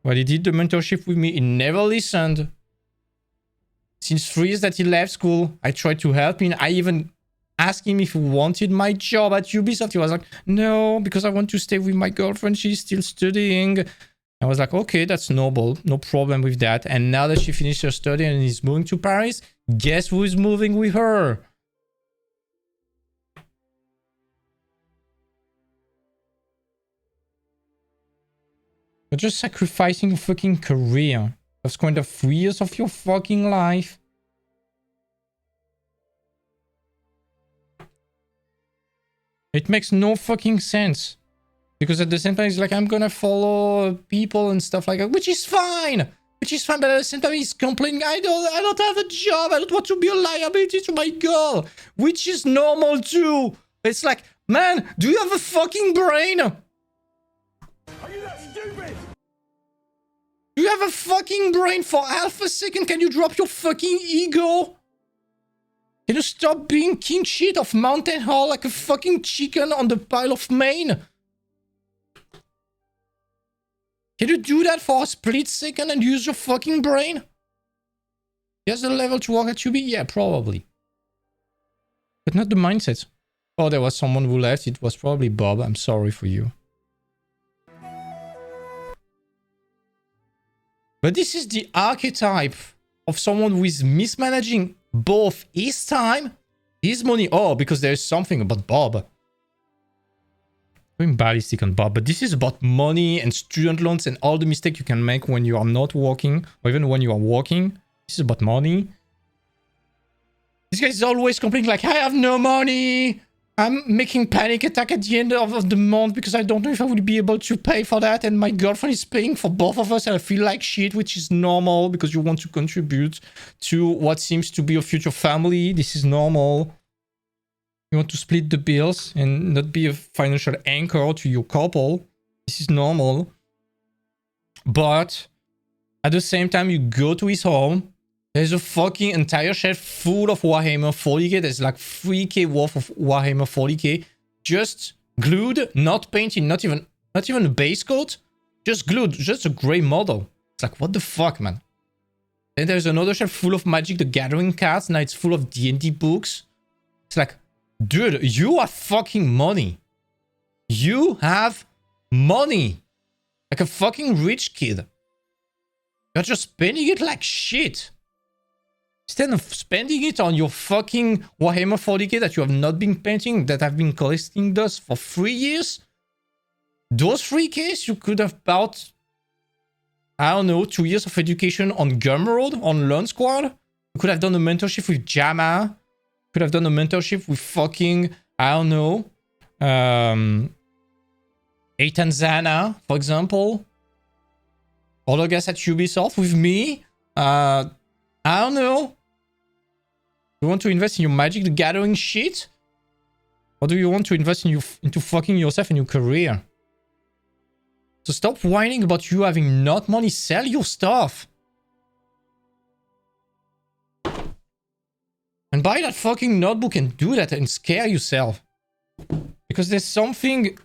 When he did the mentorship with me, he never listened. Since 3 years that he left school, I tried to help him. I even asked him if he wanted my job at Ubisoft. He was like, no, because I want to stay with my girlfriend. She's still studying. I was like, okay, that's noble. No problem with that. And now that she finished her study and is moving to Paris, guess who is moving with her? You're just sacrificing your fucking career. You've squandered 3 years of your fucking life. It makes no fucking sense. Because at the same time, it's like, I'm gonna follow people and stuff like that, which is fine. Which is fine, but at the same time, he's complaining, I don't have a job. I don't want to be a liability to my girl. Which is normal too. It's like, man, do you have a fucking brain? Are you that stupid? Do you have a fucking brain? For half a second, can you drop your fucking ego? Can you stop being king shit of Mountain Hall like a fucking chicken on the pile of Maine? Can you do that for a split second and use your fucking brain? He has the level to work at UB? Yeah, probably. But not the mindset. Oh, there was someone who left. It was probably Bob. I'm sorry for you. But this is the archetype of someone who is mismanaging both his time, his money. Oh, because there's something about Bob. Going ballistic on Bob, but this is about money and student loans and all the mistakes you can make when you are not working, or even when you are working. This is about money. This guy is always complaining like, I have no money. I'm making panic attack at the end of the month because I don't know if I will be able to pay for that. And my girlfriend is paying for both of us and I feel like shit, which is normal because you want to contribute to what seems to be a future family. This is normal. You want to split the bills and not be a financial anchor to your couple. This is normal. But at the same time, you go to his home, There's a fucking entire shelf full of Warhammer 40k. There's like 3k worth of Warhammer 40k. Just glued, not painted, not even a base coat. Just glued, just a grey model. It's like, what the fuck, man? Then there's another shelf full of Magic the Gathering cards. Now it's full of D&D books. It's like, dude, you have fucking money. You have money. Like a fucking rich kid. You're just spending it like shit. Instead of spending it on your fucking Warhammer 40k that you have not been painting, that have been collecting dust for 3 years, those 3Ks you could have bought, I don't know, 2 years of education on Gumroad, on Learn Squad. You could have done a mentorship with Jama. You could have done a mentorship with fucking, I don't know, Tanzana, for example. Other guys at Ubisoft with me. I don't know. You want to invest in your Magic the Gathering shit? Or do you want to invest in into fucking yourself and your career? So stop whining about you having not money. Sell your stuff. And buy that fucking notebook and do that and scare yourself. Because there's something...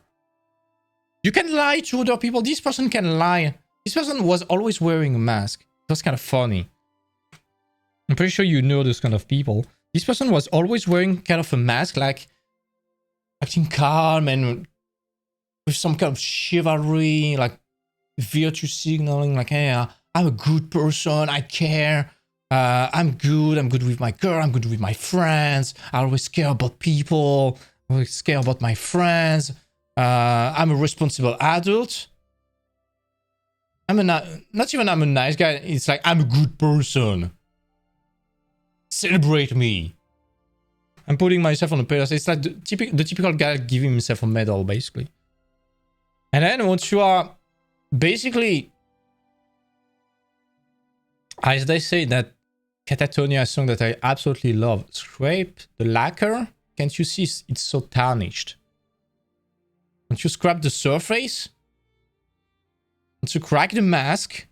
You can lie to other people. This person can lie. This person was always wearing a mask. That's kind of funny. I'm pretty sure you know those kind of people. This person was always wearing kind of a mask, like acting calm and with some kind of chivalry, like virtue signaling, like, hey, I'm a good person, I care, I'm good with my girl, I'm good with my friends, I always care about people, I always care about my friends, I'm a responsible adult. I'm a nice guy, it's like, I'm a good person. Celebrate me. I'm putting myself on a pedestal. It's like the typical guy giving himself a medal, basically. And then once you are basically, as they say, that Catatonia song that I absolutely love. Scrape the lacquer. Can't you see it's so tarnished? Once you scrap the surface, once you crack the mask,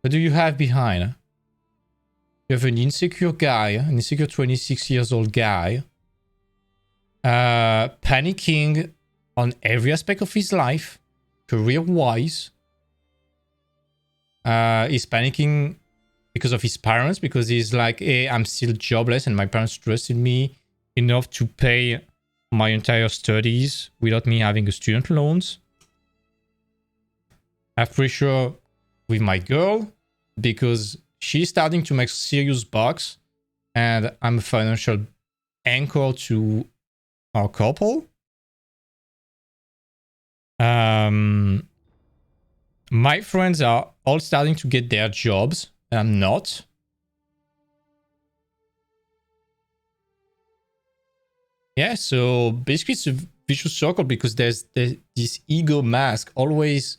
what do you have behind? You have an insecure guy, an insecure 26 years old guy, panicking on every aspect of his life, career-wise. He's panicking because of his parents, because he's like, hey, I'm still jobless and my parents trusted me enough to pay my entire studies without me having a student loans. I have pressure with my girl because she's starting to make serious bucks and I'm a financial anchor to our couple. My friends are all starting to get their jobs and I'm not. Yeah, so basically it's a vicious circle because there's this ego mask always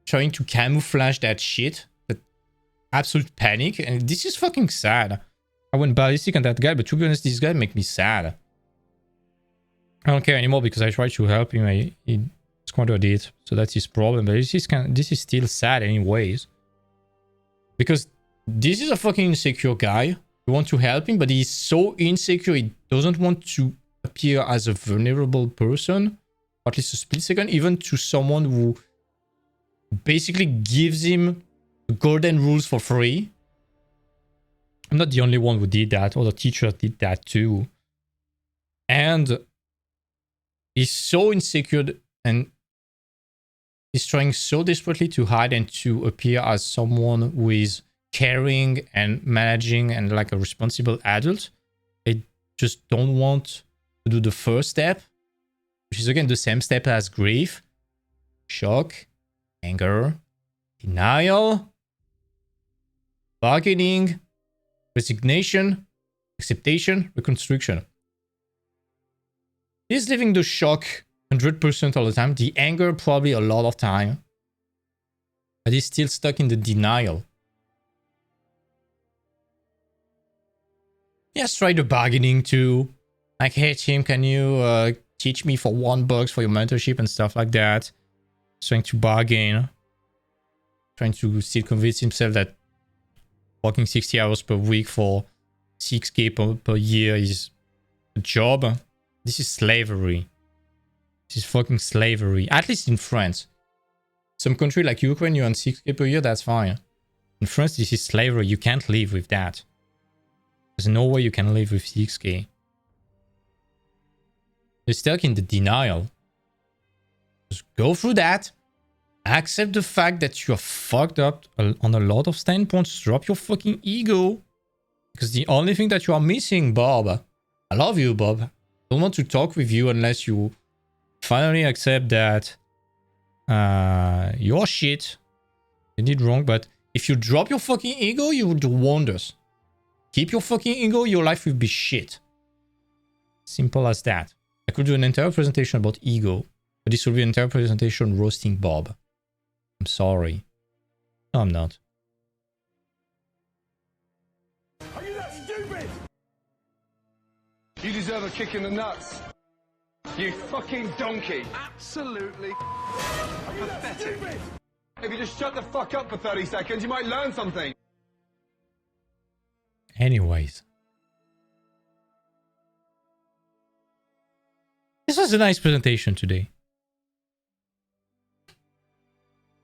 trying to camouflage that shit, that absolute panic, and this is fucking sad. I went ballistic on that guy, but to be honest, this guy make me sad. I don't care anymore because I tried to help him. He squandered it, so that's his problem. But this is still sad anyways, because this is a fucking insecure guy. You want to help him, but he's so insecure. He doesn't want to appear as a vulnerable person, or at least a split second, even to someone who basically gives him the golden rules for free. I'm not the only one who did that. Other teachers did that too. And he's so insecure and he's trying so desperately to hide and to appear as someone who is caring and managing and like a responsible adult. They just don't want to do the first step, which is again the same step as grief, shock, anger, denial, bargaining, resignation, acceptation, reconstruction. He's living the shock 100% all the time, the anger probably a lot of time, but he's still stuck in the denial. Yes, try the bargaining too. Like, hey Tim, can you teach me for $1 for your mentorship and stuff like that? Trying to bargain. Trying to still convince himself that working 60 hours per week for 6K per year is a job. This is slavery. This is fucking slavery. At least in France. Some country like Ukraine, you earn 6K per year, that's fine. In France, this is slavery. You can't live with that. There's no way you can live with 6K. You're stuck in the denial. Just go through that. Accept the fact that you're fucked up on a lot of standpoints. Drop your fucking ego. Because the only thing that you are missing, Bob. I love you, Bob. I don't want to talk with you unless you finally accept that you're shit. You did wrong, but if you drop your fucking ego, you will do wonders. Keep your fucking ego, your life will be shit. Simple as that. I could do an entire presentation about ego, but this will be an entire presentation roasting Bob. I'm sorry. No, I'm not. Are you that stupid? You deserve a kick in the nuts. You fucking donkey. Absolutely Are you that pathetic. stupid? If you just shut the fuck up for 30 seconds, you might learn something. Anyways. This was a nice presentation today.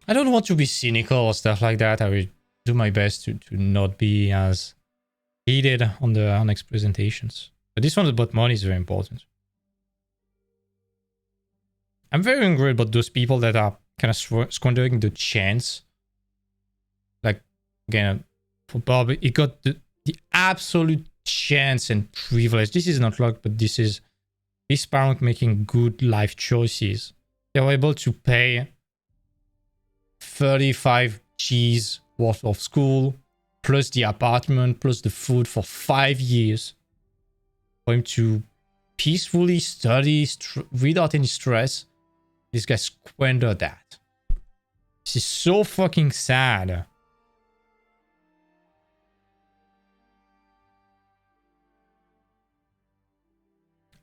I don't want to be cynical or stuff like that. I will do my best to not be as heated on the next presentations. But this one about money is very important. I'm very angry about those people that are kind of squandering the chance. Like, again, for Bob, he got the absolute chance and privilege. This is not luck, but this is his parent making good life choices. They were able to pay 35 G's worth of school, plus the apartment, plus the food for 5 years. For him to peacefully study without any stress. This guy squandered that. This is so fucking sad.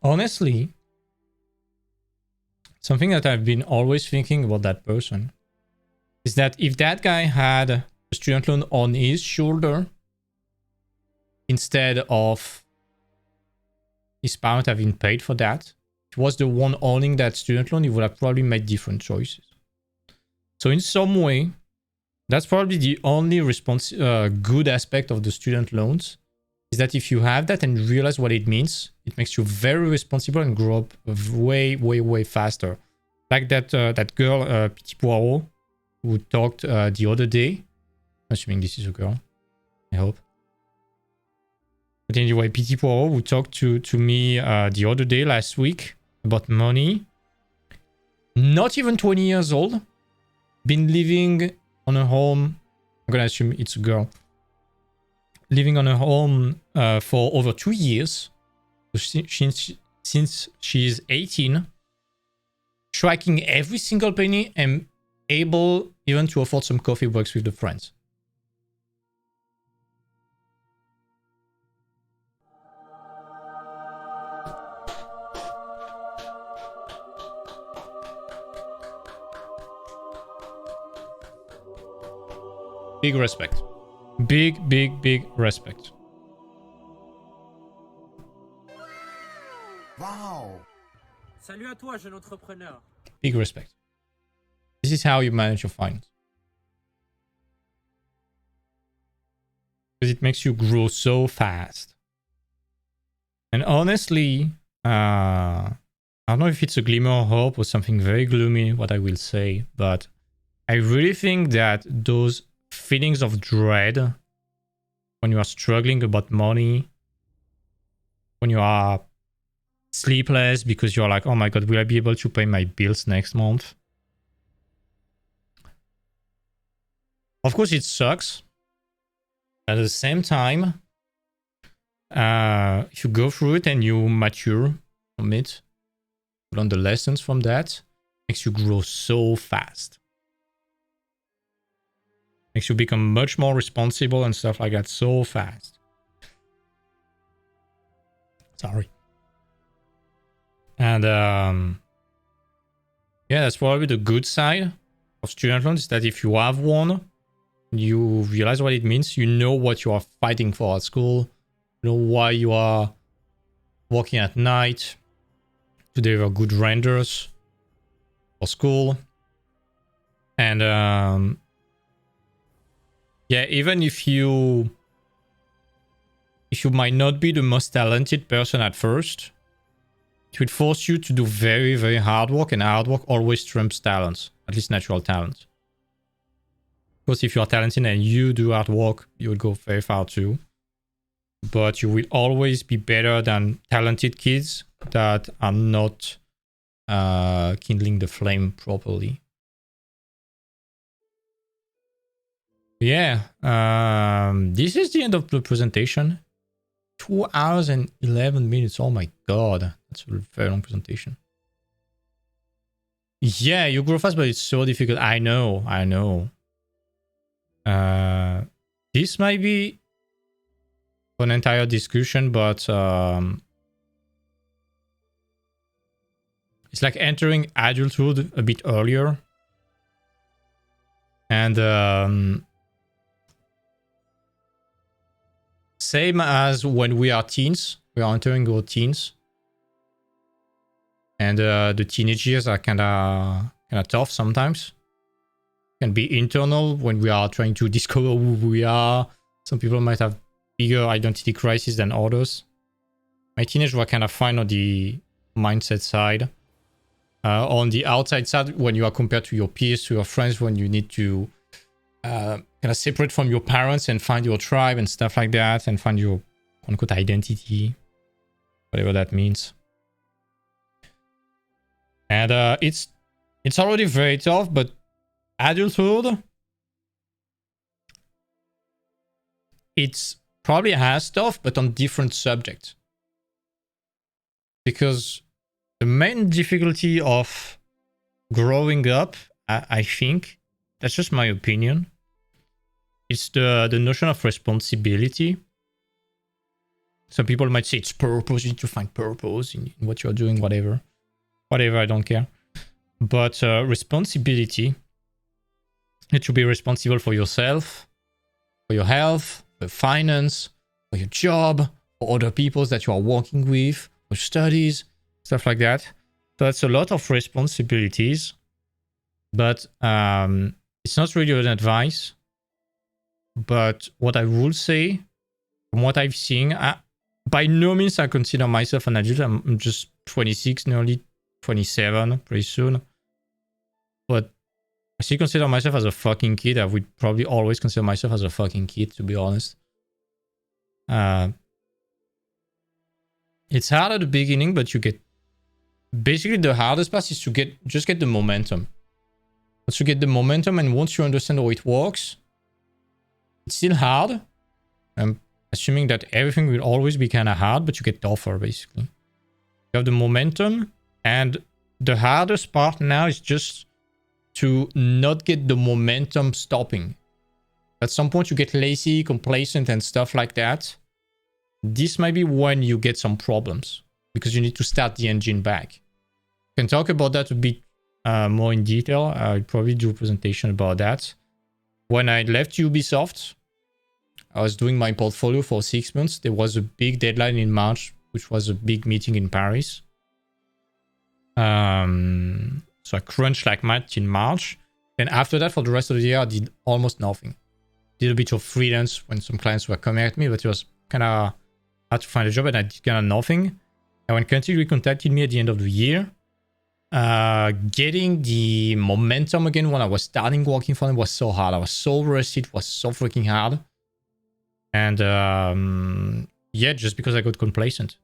Honestly, something that I've been always thinking about that person is that if that guy had a student loan on his shoulder instead of his parent having paid for that, if he was the one owning that student loan, he would have probably made different choices. So in some way, that's probably the only good aspect of the student loans, is that if you have that and realize what it means, it makes you very responsible and grow up way, way, way faster. Like that girl, Petit Poirot, who talked the other day. Assuming this is a girl, I hope. But anyway, Petit Poirot, who talked to me the other day, last week, about money. Not even 20 years old. Been living on a home. I'm gonna assume it's a girl. Living on a home for over 2 years. Since she's 18. Tracking every single penny and able even to afford some coffee breaks with the friends. Big respect. Big, big, big respect. Wow. Salut à toi, jeune entrepreneur. Big respect. This is how you manage your finance. Because it makes you grow so fast. And honestly, I don't know if it's a glimmer of hope or something very gloomy, what I will say, but I really think that those feelings of dread when you are struggling about money, when you are sleepless because you're like, oh my god, will I be able to pay my bills next month? Of course, it sucks. At the same time, if you go through it and you mature from it, learn the lessons from that, makes you grow so fast. Makes you become much more responsible and stuff like that so fast. Sorry. And yeah, that's probably the good side of student loans, is that if you have one, you realize what it means. You know what you are fighting for at school. You know why you are working at night to deliver good renders for school. And yeah, even if you might not be the most talented person at first, it would force you to do very, very hard work, and hard work always trumps talent, at least natural talent. Because if you are talented and you do hard work, you will go very far too. But you will always be better than talented kids that are not kindling the flame properly. Yeah, this is the end of the presentation. 2 hours and 11 minutes. Oh my god, that's a very long presentation. Yeah, you grow fast, but it's so difficult. I know. This might be an entire discussion, but it's like entering adulthood a bit earlier. And same as when we are teens, we are entering our teens, and the teenage years are kind of tough sometimes. Can be internal when we are trying to discover who we are. Some people might have bigger identity crisis than others. My teenagers were kind of fine on the mindset side. On the outside side, when you are compared to your peers, to your friends, when you need to kind of separate from your parents and find your tribe and stuff like that, and find your quote-unquote identity, whatever that means. And it's already very tough, but adulthood, it's probably as tough, but on different subjects. Because the main difficulty of growing up, I think, that's just my opinion, it's the notion of responsibility. Some people might say it's purpose, you need to find purpose in what you're doing, whatever, I don't care. But responsibility, you need to be responsible for yourself, for your health, for finance, for your job, for other people that you are working with, for studies, stuff like that. So that's a lot of responsibilities, but it's not really an advice. But what I will say, from what I've seen, by no means I consider myself an adult. I'm just 26, nearly 27 pretty soon. But I still consider myself as a fucking kid. I would probably always consider myself as a fucking kid, to be honest. It's hard at the beginning, but you get... Basically, the hardest part is to get the momentum. Once you get the momentum, and once you understand how it works, it's still hard. I'm assuming that everything will always be kind of hard, but you get tougher, basically. You have the momentum, and the hardest part now is just to not get the momentum stopping. At some point, you get lazy, complacent, and stuff like that. This might be when you get some problems, because you need to start the engine back. I can talk about that a bit more in detail. I'll probably do a presentation about that. When I left Ubisoft, I was doing my portfolio for 6 months. There was a big deadline in March, which was a big meeting in Paris. So I crunched like mad in March. Then after that, for the rest of the year, I did almost nothing. Did a bit of freelance when some clients were coming at me, but it was kind of hard to find a job, and I did kind of nothing. And when Country contacted me at the end of the year, getting the momentum again when I was starting working for them was so hard. I was so rusty. It was so freaking hard. And yeah, just because I got complacent.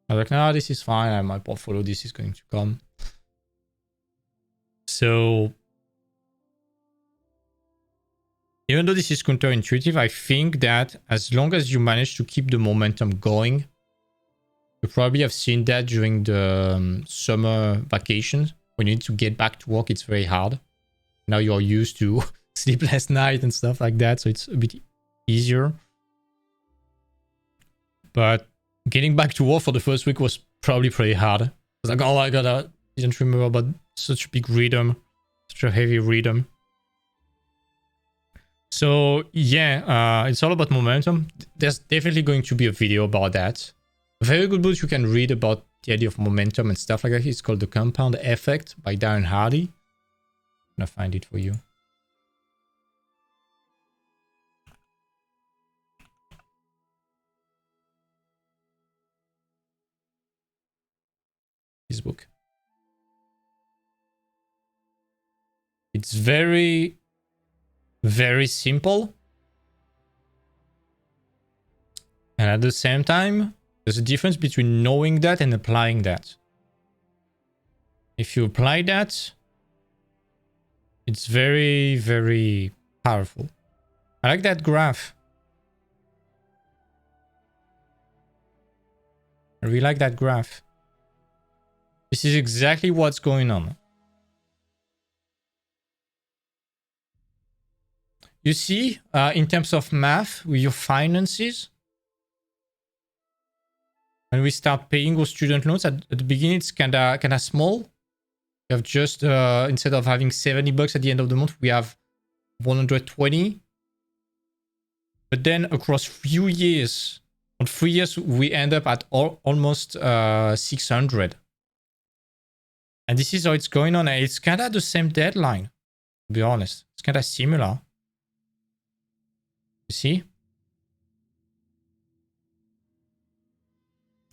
I was like, no, this is fine. I have my portfolio. This is going to come. So even though this is counterintuitive, I think that as long as you manage to keep the momentum going, you probably have seen that during the summer vacations. When you need to get back to work, it's very hard. Now you're used to sleepless night and stuff like that, so it's a bit easier. But getting back to work for the first week was probably pretty hard. I was like, oh my god, I didn't remember about such a big rhythm, such a heavy rhythm. So yeah, it's all about momentum. There's definitely going to be a video about that. A very good book you can read about the idea of momentum and stuff like that. It's called The Compound Effect by Darren Hardy. I'm gonna find it for you. This book. It's very, very simple. And at the same time, there's a difference between knowing that and applying that. If you apply that, it's very, very powerful. I like that graph. I really like that graph. This is exactly what's going on. You see, in terms of math, with your finances, when we start paying those student loans, at the beginning, it's kind of small. We have just, instead of having $70 at the end of the month, we have 120. But then across few years, on 3 years, we end up at almost 600. And this is how it's going on. And it's kind of the same deadline, to be honest. It's kind of similar. You see?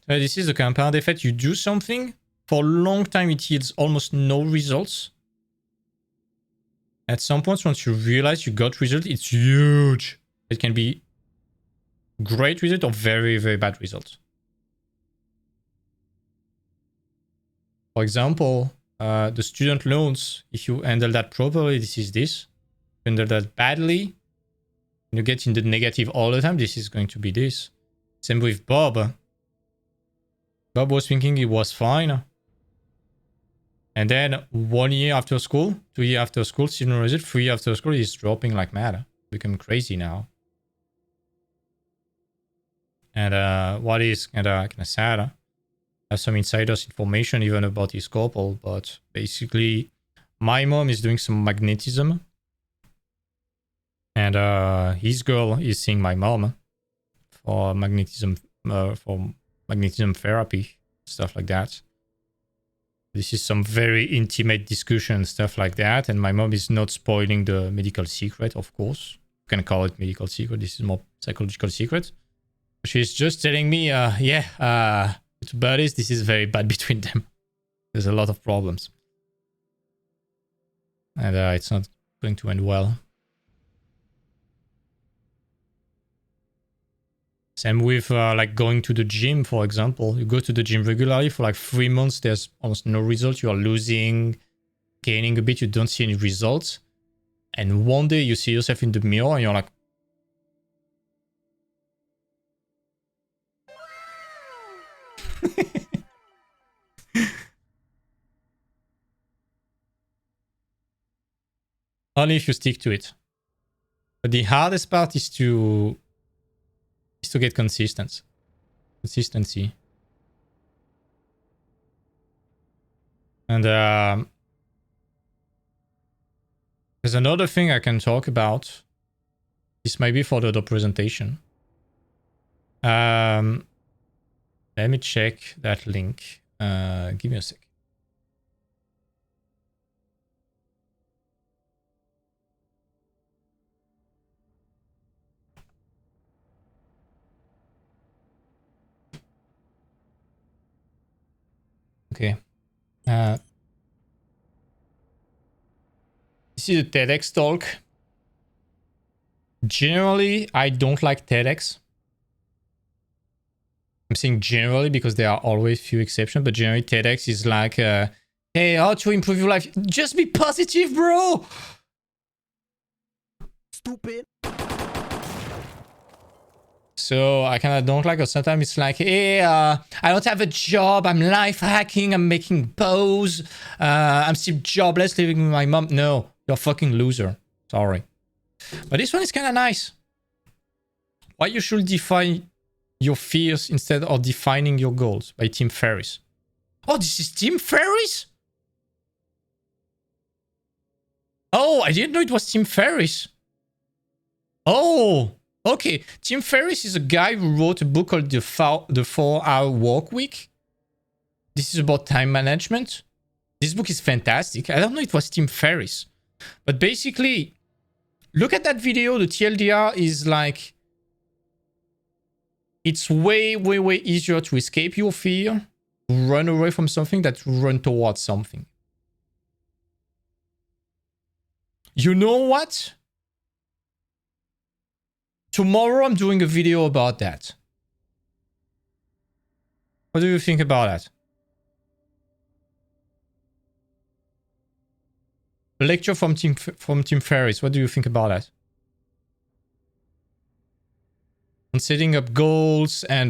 So this is the compound effect. You do something, for a long time it yields almost no results. At some point, once you realize you got results, it's huge. It can be great result or very, very bad results. For example, the student loans, if you handle that properly, this is this. If you handle that badly, you get in the negative all the time, this is going to be this. Same with Bob. Bob was thinking it was fine. And then 1 year after school, 2 years after school, similar result, 3 years after school, he's dropping like mad. Becoming crazy now. And what is kind of sad, I have some insiders information even about his couple, but basically my mom is doing some magnetism. And his girl is seeing my mom for magnetism therapy, stuff like that. This is some very intimate discussion, stuff like that. And my mom is not spoiling the medical secret, of course. You can call it medical secret. This is more psychological secret. She's just telling me, with buddies, this is very bad between them. There's a lot of problems. And it's not going to end well. Same with like going to the gym, for example. You go to the gym regularly for like 3 months. There's almost no result. You are losing, gaining a bit. You don't see any results. And one day you see yourself in the mirror and you're like, only if you stick to it. But the hardest part is to get consistency. And there's another thing I can talk about. This might be for the other presentation. Let me check that link. Give me a sec. Okay. This is a TEDx talk. Generally, I don't like TEDx. I'm saying generally because there are always few exceptions, but generally TEDx is like, hey, how to improve your life? Just be positive, bro! Stupid. So I kind of don't like it. Sometimes it's like, hey, I don't have a job. I'm life hacking. I'm making bows. I'm still jobless living with my mom. No, you're a fucking loser. Sorry. But this one is kind of nice. Why you should define your fears instead of defining your goals, by Tim Ferriss. Oh, this is Tim Ferriss? Oh, I didn't know it was Tim Ferriss. Oh, okay. Tim Ferriss is a guy who wrote a book called The 4-Hour Work Week. This is about time management. This book is fantastic. I don't know if it was Tim Ferriss. But basically, look at that video. The TLDR is like... It's way, way, way easier to escape your fear, to run away from something, than to run towards something. You know what? Tomorrow I'm doing a video about that. What do you think about that? A lecture from Tim Ferriss. What do you think about that? On setting up goals and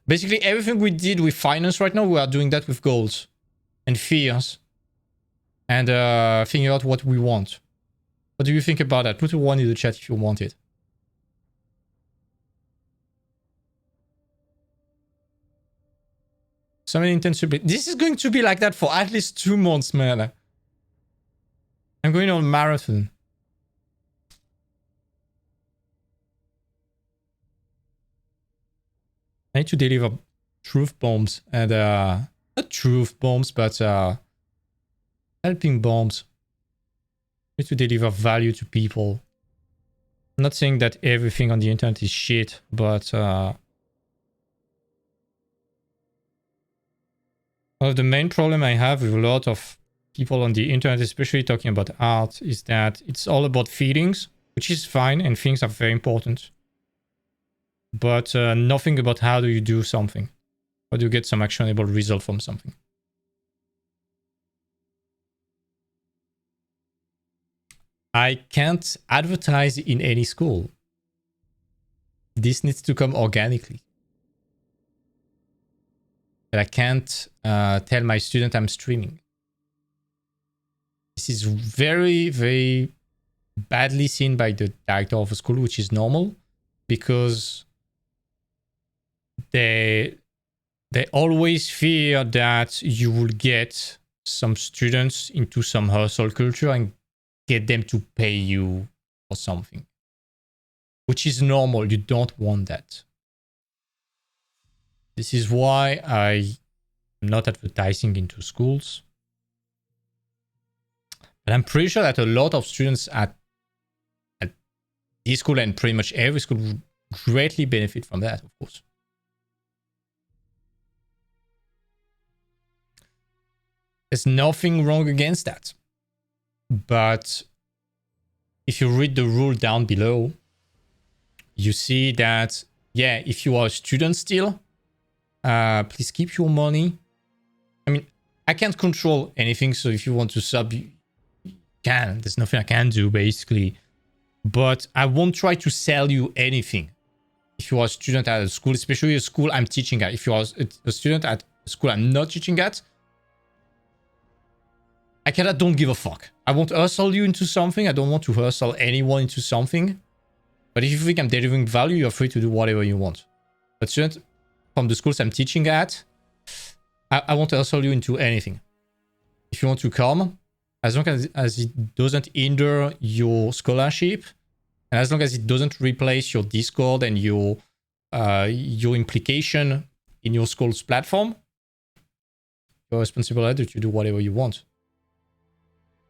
basically everything we did with finance right now, we are doing that with goals and fears and figuring out what we want. What do you think about that? Put a 1 in the chat if you want it. So many intensively. This is going to be like that for at least 2 months, man. I'm going on a marathon. I need to deliver truth bombs and not truth bombs, but helping bombs. I need to deliver value to people. I'm not saying that everything on the internet is shit, but one of the main problem I have with a lot of people on the internet, especially talking about art, is that it's all about feelings, which is fine, and things are very important. But nothing about how do you do something. How do you get some actionable result from something. I can't advertise in any school. This needs to come organically. But I can't tell my student I'm streaming. This is very, very badly seen by the director of a school, which is normal, because they always fear that you will get some students into some hustle culture and get them to pay you for something, which is normal. You don't want that. This is why I'm not advertising into schools. But I'm pretty sure that a lot of students at this school and pretty much every school would greatly benefit from that, of course. There's nothing wrong against that. But if you read the rule down below, you see that, yeah, if you are a student still, please keep your money. I mean, I can't control anything, so if you want to sub, you can. There's nothing I can do, basically. But I won't try to sell you anything. If you are a student at a school, especially a school I'm teaching at. If you are a student at a school I'm not teaching at, I don't give a fuck. I won't hustle you into something. I don't want to hustle anyone into something. But if you think I'm delivering value, you're free to do whatever you want. But students from the schools I'm teaching at, I won't hustle you into anything. If you want to come, as long as it doesn't hinder your scholarship, and as long as it doesn't replace your Discord and your implication in your school's platform, you're responsible to do whatever you want.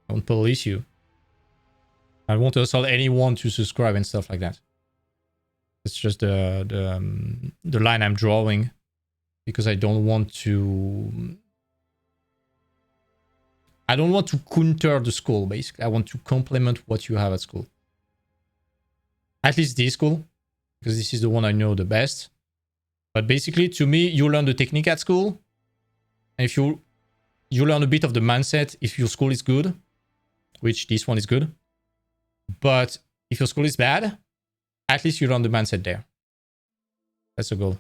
I won't police you. I won't hustle anyone to subscribe and stuff like that. It's just the line I'm drawing, because I don't want to counter the school, basically. I want to complement what you have at school. At least this school, because this is the one I know the best. But basically, to me, you learn the technique at school. And if you learn a bit of the mindset if your school is good, which this one is good. But if your school is bad, at least you learn the mindset there. That's the goal.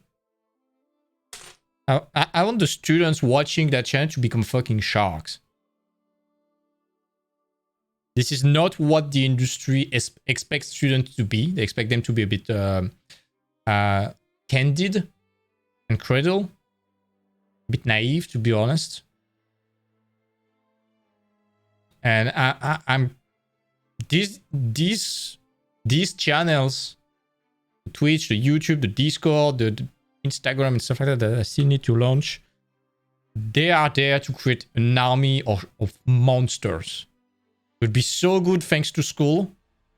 I want the students watching that channel to become fucking sharks. This is not what the industry expects students to be. They expect them to be a bit candid and cradle. A bit naive, to be honest. And these channels, the Twitch, the YouTube, the Discord, the Instagram and stuff like that I still need to launch, they are there to create an army of monsters. It would be so good thanks to school,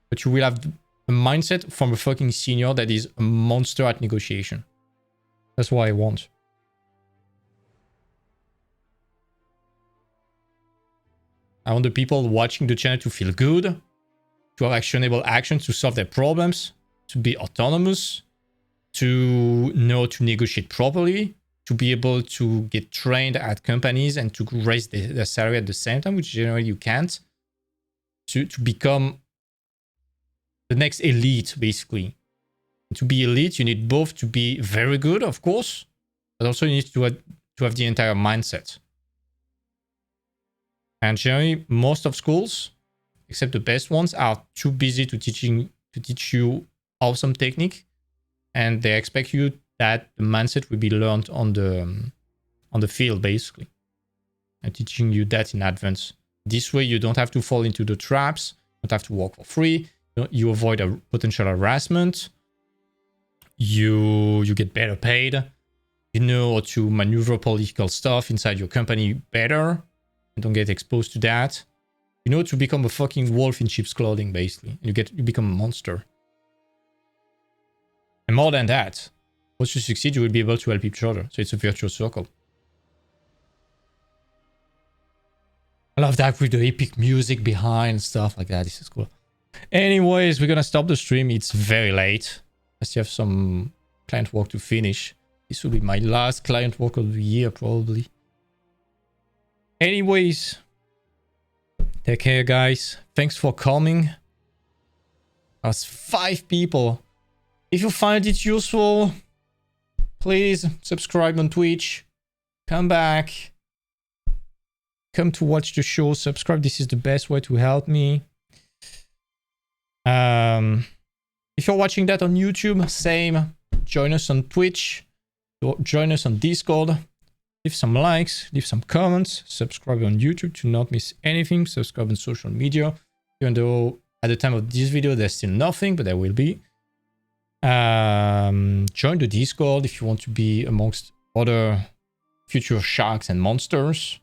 but you will have a mindset from a fucking senior that is a monster at negotiation. That's what I want. I want the people watching the channel to feel good, to have actionable actions to solve their problems, to be autonomous, to know to negotiate properly, to be able to get trained at companies and to raise their salary at the same time, which generally you can't. To become the next elite, basically. And to be elite, you need both to be very good, of course, but also you need to have the entire mindset. And generally, most of schools, except the best ones, are too busy to teach you awesome technique, and they expect you that the mindset will be learned on the field, basically, and teaching you that in advance. This way, you don't have to fall into the traps. You don't have to work for free. You avoid a potential harassment. You get better paid. You know how to maneuver political stuff inside your company better. And don't get exposed to that. You know to become a fucking wolf in sheep's clothing, basically. And you become a monster. And more than that, once you succeed, you will be able to help each other. So it's a virtuous circle. I love that with the epic music behind, stuff like that. This is cool. Anyways, we're gonna stop the stream. It's very late. I still have some client work to finish. This will be my last client work of the year, probably. Anyways, take care, guys. Thanks for coming. That's 5 people. If you find it useful, please subscribe on Twitch. Come back. Come to watch the show. Subscribe. This is the best way to help me. If you're watching that on YouTube, same. Join us on Twitch. Join us on Discord. Leave some likes. Leave some comments. Subscribe on YouTube to not miss anything. Subscribe on social media. Even though at the time of this video, there's still nothing, but there will be. Join the Discord if you want to be amongst other future sharks and monsters.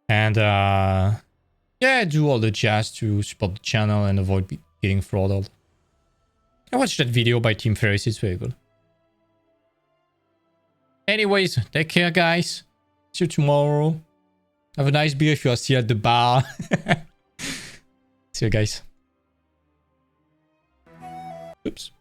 And yeah, do all the jazz to support the channel and avoid getting throttled. I watched that video by Team Ferriss, it's very good. Anyways, take care, guys. See you tomorrow. Have a nice beer if you are still at the bar. See you, guys. Oops.